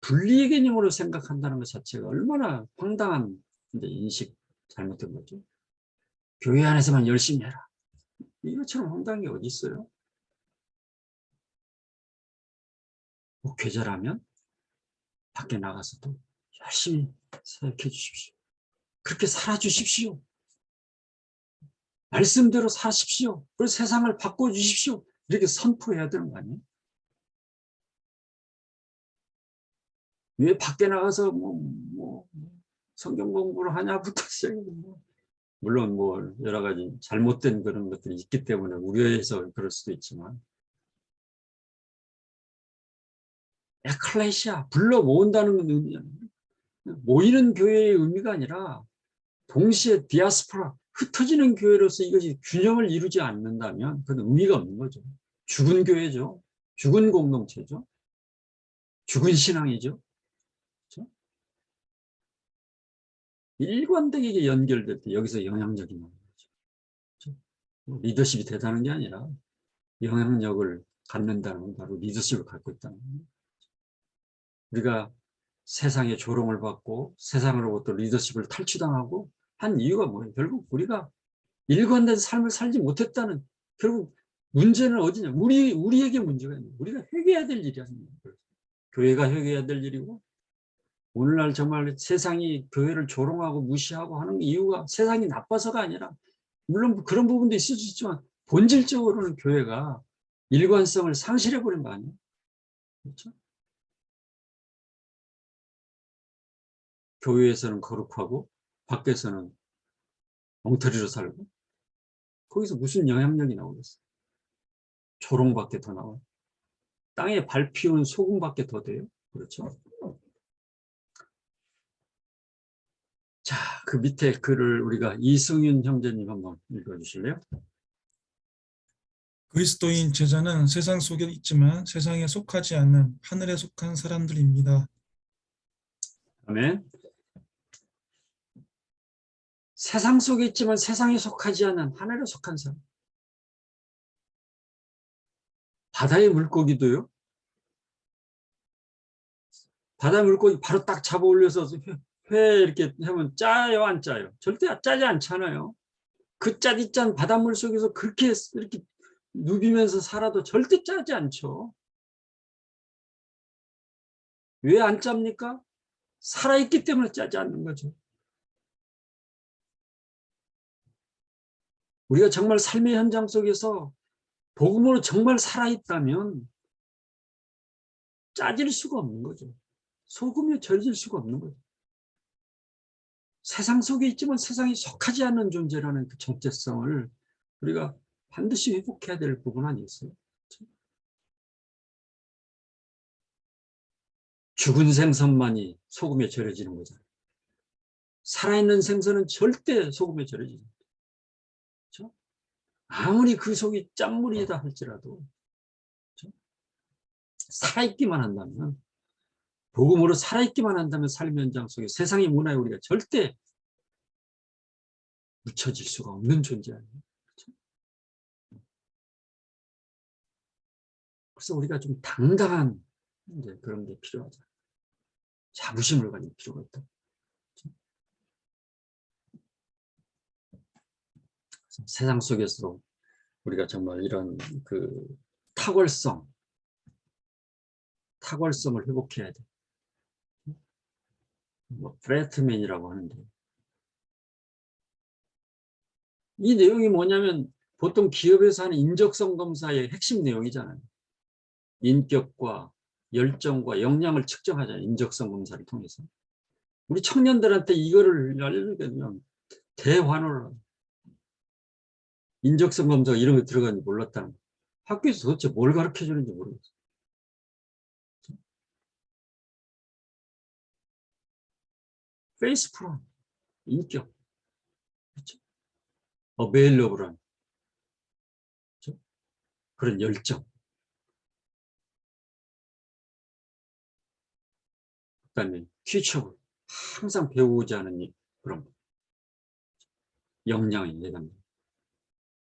분리의 개념으로 생각한다는 것 자체가 얼마나 황당한 인식 잘못된 거죠. 교회 안에서만 열심히 해라. 이것처럼 황당한 게 어디 있어요? 목회자라면 밖에 나가서도 열심히 사역해 주십시오. 그렇게 살아주십시오. 말씀대로 사십시오. 그리고 세상을 바꿔주십시오. 이렇게 선포해야 되는 거 아니에요? 왜 밖에 나가서 성경 공부를 하냐부터 시작해서 물론 여러 가지 잘못된 그런 것들이 있기 때문에 우려해서 그럴 수도 있지만 에클레시아 불러 모은다는 의미는 모이는 교회의 의미가 아니라 동시에 디아스포라 흩어지는 교회로서 이것이 균형을 이루지 않는다면 그건 의미가 없는 거죠. 죽은 교회죠. 죽은 공동체죠. 죽은 신앙이죠. 그렇죠? 일관되게 연결될 때 여기서 영향력이 나는 거죠. 그렇죠? 리더십이 대단한 게 아니라 영향력을 갖는다는 건 바로 리더십을 갖고 있다는 거예요. 우리가 세상의 조롱을 받고 세상으로부터 리더십을 탈취당하고 한 이유가 뭐예요? 결국 우리가 일관된 삶을 살지 못했다는 결국 문제는 어디냐? 우리에게 문제가 있는 거예요. 우리가 회개해야 될 일이 아닙니다. 교회가 회개해야 될 일이고, 오늘날 정말 세상이 교회를 조롱하고 무시하고 하는 이유가 세상이 나빠서가 아니라, 물론 그런 부분도 있을 수 있지만 본질적으로는 교회가 일관성을 상실해버린 거 아니에요? 그렇죠? 교회에서는 거룩하고 밖에서는 엉터리로 살고, 거기서 무슨 영향력이 나오겠어요? 조롱밖에 더 나와요. 땅에 발 피운 소금밖에 더 돼요. 그렇죠? 자, 그 밑에 글을 우리가 이승윤 형제님 한번 읽어주실래요? 그리스도인 제자는 세상 속에 있지만 세상에 속하지 않는 하늘에 속한 사람들입니다. 아멘. 세상 속에 있지만 세상에 속하지 않는 하늘에 속한 사람. 바다의 물고기도요. 바다 물고기 바로 딱 잡아 올려서 회 이렇게 하면 짜요, 안 짜요? 절대 짜지 않잖아요. 그 짜디짠 바닷물 속에서 그렇게 이렇게 누비면서 살아도 절대 짜지 않죠. 왜 안 짭니까? 살아있기 때문에 짜지 않는 거죠. 우리가 정말 삶의 현장 속에서 복음으로 정말 살아있다면 짜질 수가 없는 거죠. 소금에 절질 수가 없는 거죠. 세상 속에 있지만 세상에 속하지 않는 존재라는 그 정체성을 우리가 반드시 회복해야 될 부분 아니겠어요? 죽은 생선만이 소금에 절여지는 거잖아요. 살아있는 생선은 절대 소금에 절여지지 않아요. 그렇죠? 아무리 그 속이 짠물이다 할지라도, 그렇죠? 살아있기만 한다면, 복음으로 살아있기만 한다면 삶의 현장 속에 세상의 문화에 우리가 절대 묻혀질 수가 없는 존재 아니에요. 그렇죠? 그래서 우리가 좀 당당한 이제 그런 게 필요하죠. 자부심을 가질 필요가 있다. 그렇죠? 세상 속에서 우리가 정말 이런 그 탁월성을 회복해야 돼. 뭐 브래트맨이라고 하는데, 이 내용이 뭐냐면 보통 기업에서 하는 인적성 검사의 핵심 내용이잖아요. 인격과 열정과 역량을 측정하잖아요. 인적성 검사를 통해서. 우리 청년들한테 이거를 알려주면 대환호를 하고, 인적성 검사가 이런 거 들어가는지 몰랐다는 거예요. 학교에서 도대체 뭘 가르쳐 주는지 모르겠어요. 페이스 프로, 인격, 그렇죠? 어베일러블한, 그렇죠? 그런 열정, 그다음에 퀴처블, 항상 배우고자 하는 그런 역량이 대단합니다.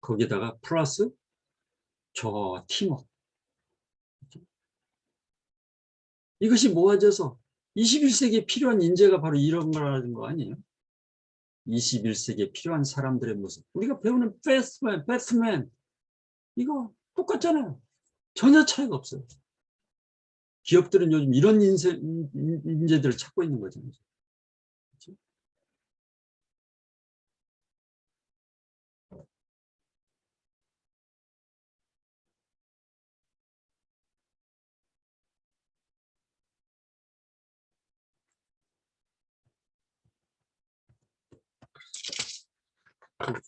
거기다가 플러스 저 팀워크, 그렇죠? 이것이 모아져서 21세기에 필요한 인재가 바로 이런 거라는 거 아니에요? 21세기에 필요한 사람들의 모습. 우리가 배우는 패스트맨, 이거 똑같잖아요. 전혀 차이가 없어요. 기업들은 요즘 이런 인재들을 찾고 있는 거잖아요. 그렇죠?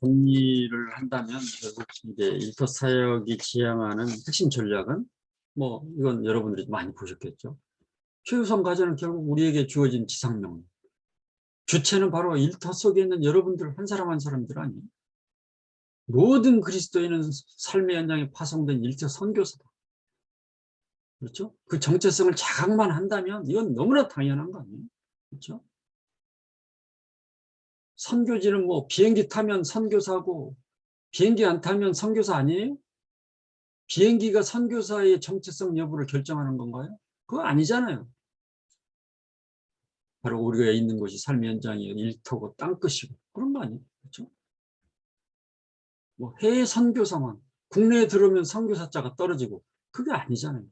정리를 한다면 결국 이제 일터 사역이 지향하는 핵심 전략은 뭐 이건 여러분들이 많이 보셨겠죠. 최우선 과제는 결국 우리에게 주어진 지상명. 주체는 바로 일터 속에 있는 여러분들 한 사람 한 사람들 아니에요. 모든 그리스도인은 삶의 현장에 파송된 일터 선교사다. 그렇죠? 그 정체성을 자각만 한다면 이건 너무나 당연한 거 아니에요? 그렇죠? 선교지는 뭐 비행기 타면 선교사고 비행기 안 타면 선교사 아니에요? 비행기가 선교사의 정체성 여부를 결정하는 건가요? 그거 아니잖아요. 바로 우리가 있는 곳이 삶의 현장이 일터고 땅끝이고 그런 거 아니에요? 그렇죠? 뭐 해외 선교사만 국내에 들어오면 선교사자가 떨어지고 그게 아니잖아요.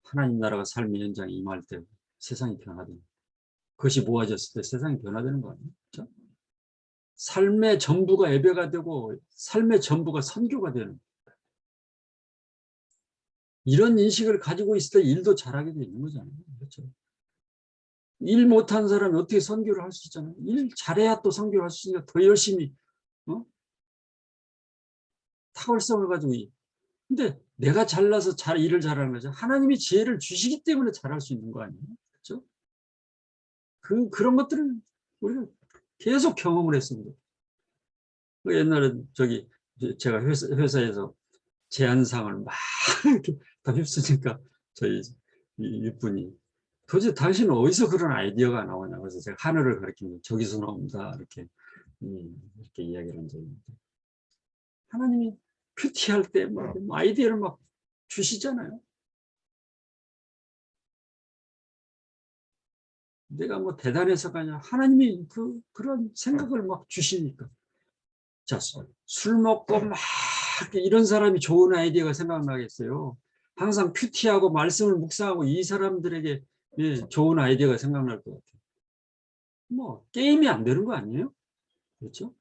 하나님 나라가 삶의 현장에 임할 때 세상이 변화되는, 그것이 모아졌을 때 세상이 변화되는 거 아니에요? 그렇죠? 삶의 전부가 예배가 되고 삶의 전부가 선교가 되는, 이런 인식을 가지고 있을 때 일도 잘하게 되는 거잖아요. 그렇죠? 일 못한 사람이 어떻게 선교를 할 수 있잖아요. 일 잘해야 또 선교를 할 수 있으니까 더 열심히 탁월성을 가지고. 근데 내가 잘나서 일을 잘하는 거죠. 하나님이 지혜를 주시기 때문에 잘할 수 있는 거 아니에요? 그렇죠? 그런 것들을 우리가 계속 경험을 했습니다. 옛날에 제가 회사에서 제안상을 막 이렇게 다 휩쓰니까 저희 일분이 도대체 당신은 어디서 그런 아이디어가 나오냐. 그래서 제가 하늘을 가리키면 저기서 나옵니다. 이렇게 이야기를 한 적이 있는데, 하나님이 큐티할 때 막 아이디어를 막 주시잖아요. 내가 뭐 대단해서가 아니라 하나님이 그런 생각을 막 주시니까. 자, 술 먹고 막 이런 사람이 좋은 아이디어가 생각나겠어요. 항상 큐티하고 말씀을 묵상하고 이 사람들에게 좋은 아이디어가 생각날 것 같아요. 뭐 게임이 안 되는 거 아니에요? 그렇죠?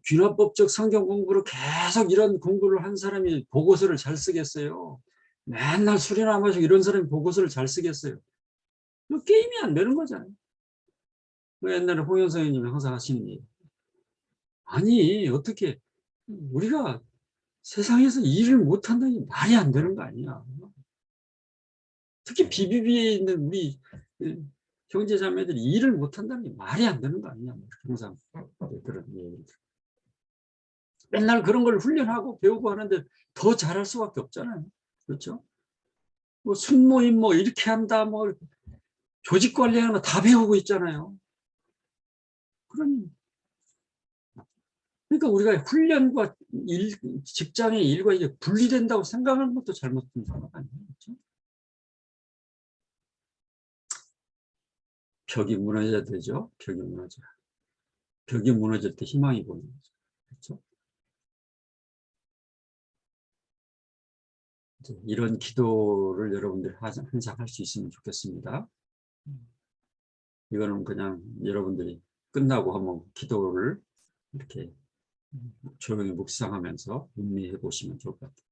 귀납법적 성경 공부를 계속 이런 공부를 한 사람이 보고서를 잘 쓰겠어요? 맨날 술이나 마시고 이런 사람이 보고서를 잘 쓰겠어요? 이거 게임이 안 되는 거잖아요. 옛날에 홍현성 의원님이 항상 하시는 얘기. 아니, 어떻게 우리가 세상에서 일을 못한다는 게 말이 안 되는 거 아니야. 특히 BBB에 있는 우리 형제자매들이 일을 못한다는 게 말이 안 되는 거 아니냐. 항상 그런 얘기들. 맨날 그런 걸 훈련하고 배우고 하는데 더 잘할 수밖에 없잖아요. 그렇죠? 뭐 순모임 뭐 이렇게 한다, 뭐 조직 관리하는 거 다 배우고 있잖아요. 그러니까 우리가 훈련과 직장의 일과 이게 분리된다고 생각하는 것도 잘못된 생각 아니에요. 그렇죠? 벽이 무너져야 되죠. 벽이 무너져. 벽이 무너질 때 희망이 보이는 거죠. 그렇죠? 이런 기도를 여러분들이 항상 할 수 있으면 좋겠습니다. 이거는 그냥 여러분들이 끝나고 한번 기도를 이렇게 조용히 묵상하면서 음미해 보시면 좋을 것 같아요.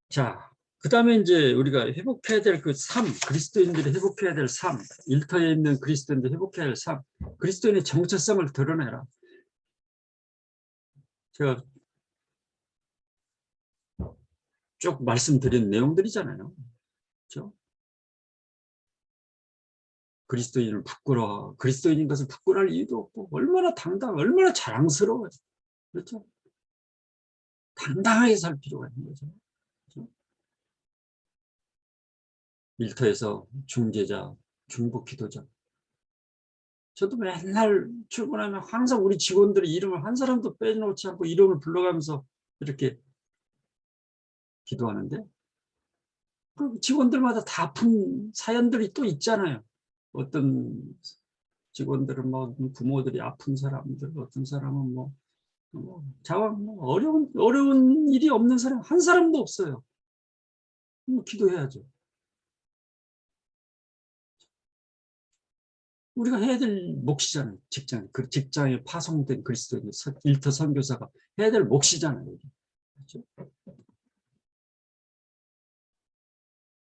자, 그 다음에 이제 우리가 회복해야 될 그 삶, 그리스도인들이 회복해야 될 삶, 일터에 있는 그리스도인들이 회복해야 할 삶, 그리스도인의 정체성을 드러내라. 제가 쭉 말씀드린 내용들이잖아요. 그렇죠? 그리스도인을 그리스도인인 것을 부끄러워할 이유도 없고, 얼마나 얼마나 자랑스러워요. 그렇죠? 당당하게 살 필요가 있는 거죠. 그렇죠? 일터에서 중재자, 중보 기도자. 저도 맨날 출근하면 항상 우리 직원들의 이름을 한 사람도 빼놓지 않고 이름을 불러가면서 이렇게 기도하는데, 그 직원들마다 다 아픈 사연들이 또 있잖아요. 어떤 직원들은 뭐 부모들이 아픈 사람들, 어떤 사람은 어려운 일이 없는 사람 한 사람도 없어요. 기도해야죠. 우리가 해야 될 몫이잖아요. 직장에 파송된 그리스도인 일터 선교사가 해야 될 몫이잖아요. 그렇죠?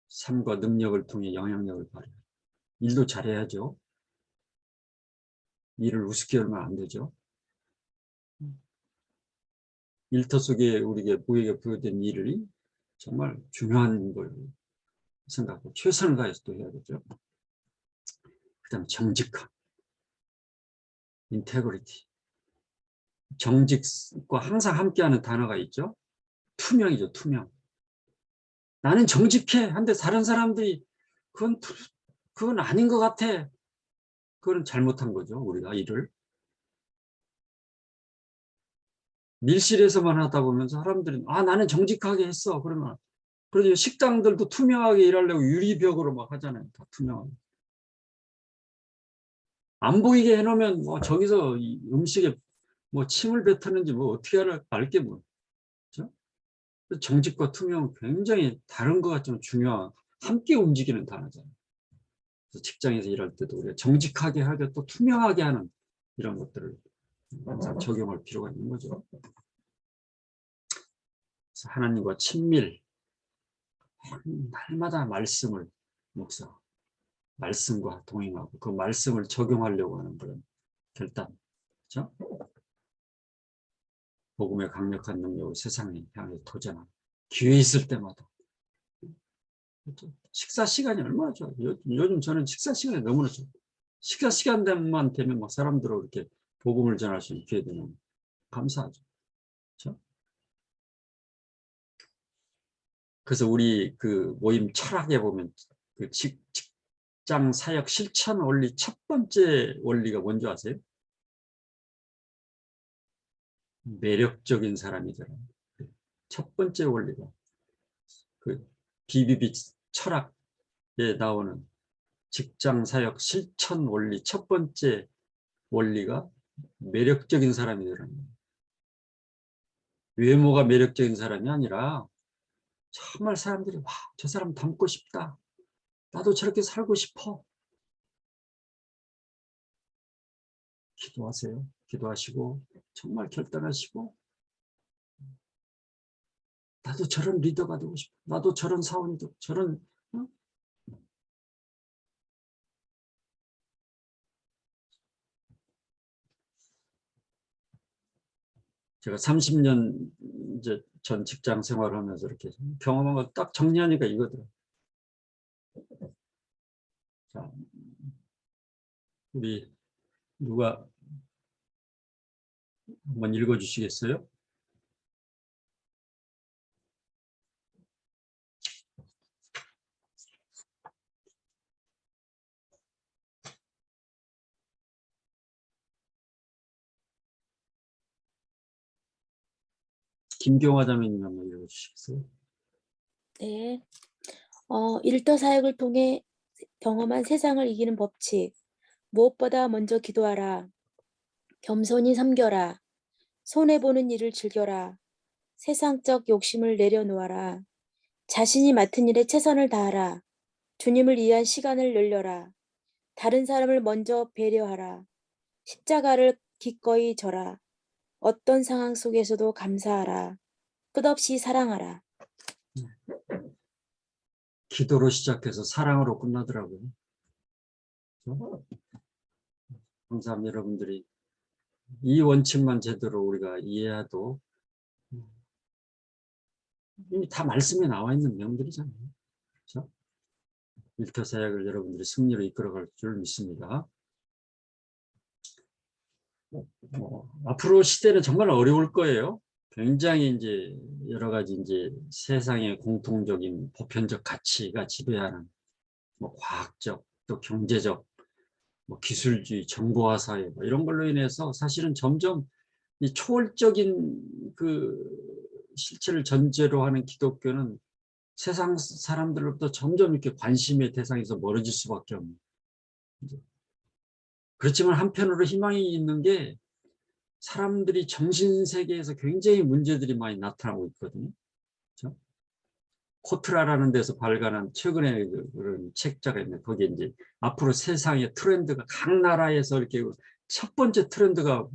삶과 능력을 통해 영향력을 발휘. 일도 잘해야죠. 일을 우습게 하면 안 되죠. 일터 속에 우리에게 부여된 일이 정말 중요한 걸 생각하고 최선을 다해서 또 해야 되죠. 그 다음에 정직함, 인테그리티. 정직과 항상 함께하는 단어가 있죠. 투명이죠, 투명. 나는 정직해. 한데 다른 사람들이 그건 아닌 것 같아. 그건 잘못한 거죠, 우리가 일을. 밀실에서만 하다 보면 사람들이 나는 정직하게 했어. 그러면 그래도 식당들도 투명하게 일하려고 유리벽으로 막 하잖아요. 다 투명하게. 안 보이게 해놓으면 뭐 저기서 이 음식에 뭐 침을 뱉었는지 뭐 어떻게 알게 뭐. 그렇죠? 정직과 투명은 굉장히 다른 것 같지만 중요한 함께 움직이는 단어잖아요. 그래서 직장에서 일할 때도 우리가 정직하게 하게 또 투명하게 하는 이런 것들을 항상 적용할 필요가 있는 거죠. 그래서 하나님과 친밀, 날마다 말씀을 묵상, 말씀과 동행하고 그 말씀을 적용하려고 하는 그런 결단, 그렇죠? 복음의 강력한 능력을 세상에 향해 도전하는 기회 있을 때마다. 그렇죠? 식사 시간이 얼마나 좋아요. 요즘 저는 식사 시간이 너무나 좋아요. 식사 시간만 되면 막 사람들로 이렇게 복음을 전할 수 있게 되면 감사하죠. 그렇죠? 그래서 우리 그 모임 철학에 보면 그 직장 사역 실천 원리 첫 번째 원리가 뭔지 아세요? 매력적인 사람이잖아요. 첫 번째 원리가 그 BBB 철학에 나오는 직장 사역 실천 원리 첫 번째 원리가 매력적인 사람이더라는 거예요. 외모가 매력적인 사람이 아니라 정말 사람들이 와, 저 사람 닮고 싶다. 나도 저렇게 살고 싶어. 기도하세요. 기도하시고 정말 결단하시고 나도 저런 리더가 되고 싶어. 나도 저런 사원도 저런 제가 30년 이제 전 직장 생활을 하면서 이렇게 경험한 걸 딱 정리하니까 이거더라고요. 자, 우리 누가 한번 읽어주시겠어요? 김경화 자매님 한번 읽어주시겠어요? 네. 일터 사역을 통해 경험한 세상을 이기는 법칙. 무엇보다 먼저 기도하라. 겸손히 섬겨라. 손해보는 일을 즐겨라. 세상적 욕심을 내려놓아라. 자신이 맡은 일에 최선을 다하라. 주님을 위한 시간을 늘려라. 다른 사람을 먼저 배려하라. 십자가를 기꺼이 져라. 어떤 상황 속에서도 감사하라. 끝없이 사랑하라. 기도로 시작해서 사랑으로 끝나더라고요. 항상 여러분들이 이 원칙만 제대로 우리가 이해해도 이미 다 말씀에 나와 있는 내용들이잖아요. 그렇죠? 일터 사역을 여러분들이 승리로 이끌어갈 줄 믿습니다. 앞으로 시대는 정말 어려울 거예요. 굉장히 이제 여러 가지 이제 세상의 공통적인 보편적 가치가 지배하는 뭐 과학적 또 경제적 뭐 기술주의 정보화 사회 뭐 이런 걸로 인해서 사실은 점점 이 초월적인 그 실체를 전제로 하는 기독교는 세상 사람들로부터 점점 이렇게 관심의 대상에서 멀어질 수밖에 없는. 그렇지만 한편으로 희망이 있는 게 사람들이 정신세계에서 굉장히 문제들이 많이 나타나고 있거든요. 그렇죠? 코트라라는 데서 발간한 최근에 그런 책자가 있는데 거기에 이제 앞으로 세상의 트렌드가 각 나라에서 이렇게 첫 번째 트렌드가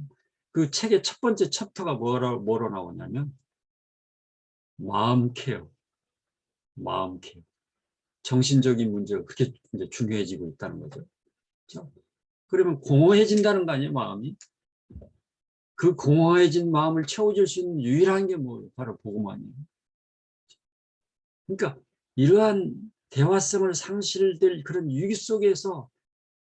그 책의 첫 번째 챕터가 뭐로 나오냐면 마음 케어, 마음 케어. 정신적인 문제가 그렇게 이제 중요해지고 있다는 거죠. 그렇죠? 그러면 공허해진다는 거 아니에요, 마음이? 그 공허해진 마음을 채워줄 수 있는 유일한 게 뭐예요? 바로 복음 아니에요. 그러니까 이러한 대화성을 상실될 그런 위기 속에서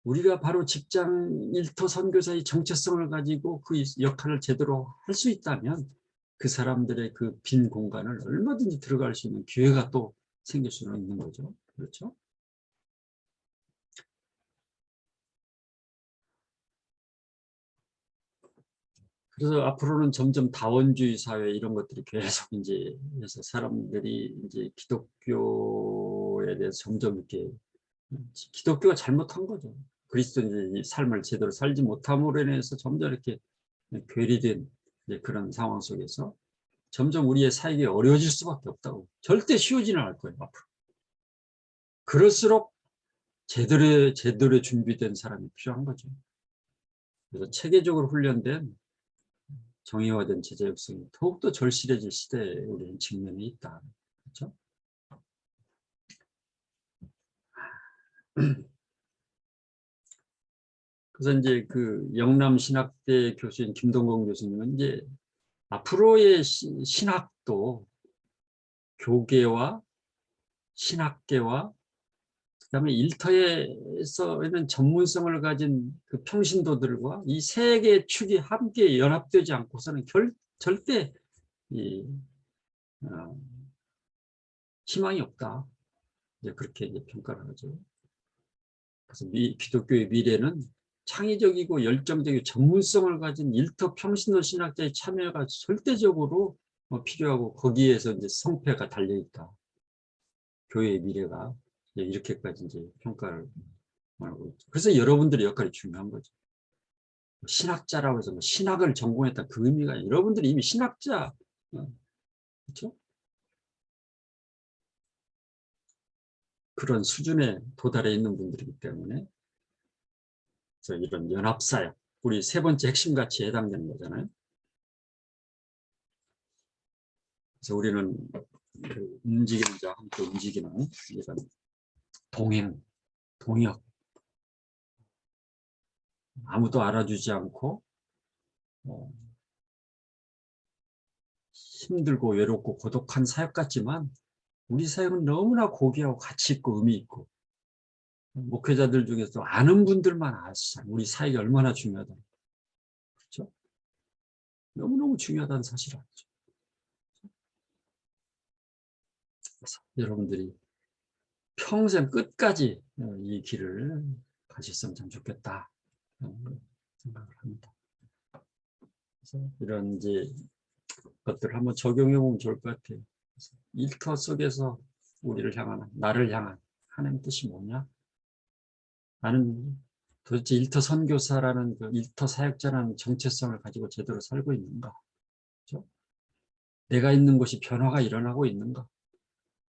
우리가 바로 직장 일터 선교사의 정체성을 가지고 그 역할을 제대로 할 수 있다면 그 사람들의 그 빈 공간을 얼마든지 들어갈 수 있는 기회가 또 생길 수는 있는 거죠. 그렇죠? 그래서 앞으로는 점점 다원주의 사회 이런 것들이 계속 이제 해서 사람들이 이제 기독교에 대해서 점점 이렇게 기독교가 잘못한 거죠. 그리스도인의 삶을 제대로 살지 못함으로 인해서 점점 이렇게 괴리된 그런 상황 속에서 점점 우리의 사역이 어려워질 수밖에 없다고. 절대 쉬워지는 않을 거예요, 앞으로. 그럴수록 제대로 준비된 사람이 필요한 거죠. 그래서 체계적으로 훈련된 정의화된 제자 육성이 더욱더 절실해질 시대에 우리는 직면이 있다. 그렇죠? 그래서 이제 그 영남신학대 교수인 김동건 교수님은 이제 앞으로의 신학도 교계와 신학계와 그다음에 일터에서는 전문성을 가진 그 평신도들과 이 세 개의 축이 함께 연합되지 않고서는 절대 희망이 없다. 이제 그렇게 이제 평가를 하죠. 그래서 기독교의 미래는 창의적이고 열정적이고 전문성을 가진 일터 평신도 신학자의 참여가 절대적으로 필요하고 거기에서 이제 성패가 달려 있다. 교회의 미래가 이렇게까지 이제 평가를 하고 있죠. 그래서 여러분들의 역할이 중요한 거죠. 신학자라고 해서 신학을 전공했다 그 의미가 아니라 여러분들이 이미 신학자, 그렇죠? 그런 수준에 도달해 있는 분들이기 때문에 그래서 이런 연합사역, 우리 세 번째 핵심 가치에 해당되는 거잖아요. 그래서 우리는 그 움직이는 자와 함께 움직이는 이런 동역, 아무도 알아주지 않고 힘들고 외롭고 고독한 사역 같지만 우리 사역은 너무나 고귀하고 가치 있고 의미 있고 목회자들 중에서 아는 분들만 아시잖아요. 우리 사역이 얼마나 중요하다. 그렇죠? 너무너무 중요하다는 사실을 알죠. 그래서 여러분들이 평생 끝까지 이 길을 가셨으면 참 좋겠다 생각을 합니다. 그래서 이런 이제 것들을 한번 적용해 보면 좋을 것 같아요. 일터 속에서 우리를 향한, 나를 향한 하나님 뜻이 뭐냐? 나는 도대체 일터 선교사라는 그 일터 사역자라는 정체성을 가지고 제대로 살고 있는가? 그렇죠? 내가 있는 곳이 변화가 일어나고 있는가?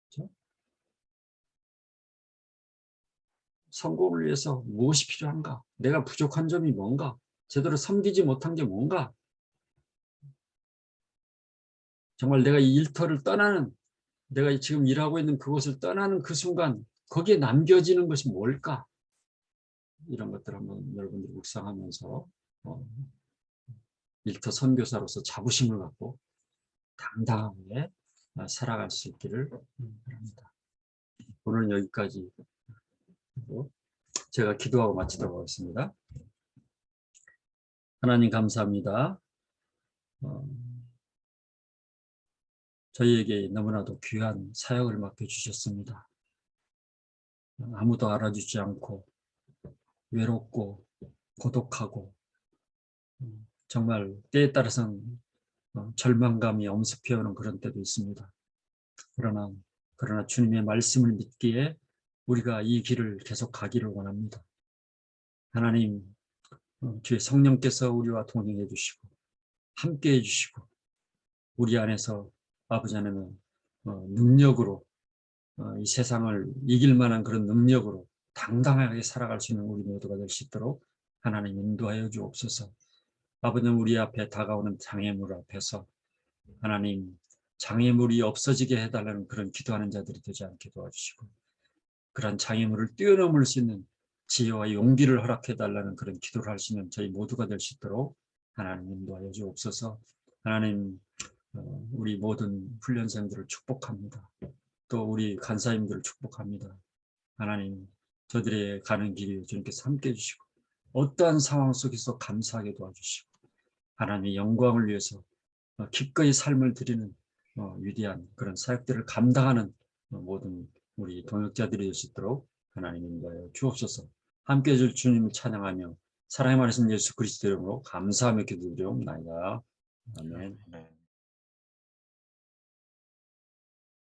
그렇죠? 성공을 위해서 무엇이 필요한가? 내가 부족한 점이 뭔가? 제대로 섬기지 못한 게 뭔가? 정말 내가 이 일터를 떠나는, 내가 지금 일하고 있는 그곳을 떠나는 그 순간 거기에 남겨지는 것이 뭘까? 이런 것들 한번 여러분들이 묵상하면서 일터 선교사로서 자부심을 갖고 당당하게 살아갈 수 있기를 바랍니다. 오늘은 여기까지 제가 기도하고 마치도록 하겠습니다. 하나님 감사합니다. 저희에게 너무나도 귀한 사역을 맡겨주셨습니다. 아무도 알아주지 않고 외롭고 고독하고 정말 때에 따라서는 절망감이 엄습해오는 그런 때도 있습니다. 그러나 주님의 말씀을 믿기에 우리가 이 길을 계속 가기를 원합니다. 하나님, 주의 성령께서 우리와 동행해 주시고 함께 해주시고 우리 안에서 아버지 하나님은 능력으로 이 세상을 이길 만한 그런 능력으로 당당하게 살아갈 수 있는 우리 모두가 될 수 있도록 하나님 인도하여 주옵소서. 아버지는 우리 앞에 다가오는 장애물 앞에서 하나님 장애물이 없어지게 해달라는 그런 기도하는 자들이 되지 않게 도와주시고 그런 장애물을 뛰어넘을 수 있는 지혜와 용기를 허락해달라는 그런 기도를 할 수 있는 저희 모두가 될 수 있도록 하나님 인도하여 주옵소서. 하나님 우리 모든 훈련생들을 축복합니다. 또 우리 간사님들을 축복합니다. 하나님 저들의 가는 길이 주님께서 함께 해주시고 어떠한 상황 속에서 감사하게 도와주시고 하나님의 영광을 위해서 기꺼이 삶을 드리는 위대한 그런 사역들을 감당하는 모든 우리 동역자들이 될 수 있도록 하나님 인도하여 주옵소서. 함께해 줄 주님을 찬양하며 사랑의 말씀 예수 그리스도 이름으로 감사하며 기도드리옵나이다. 아멘.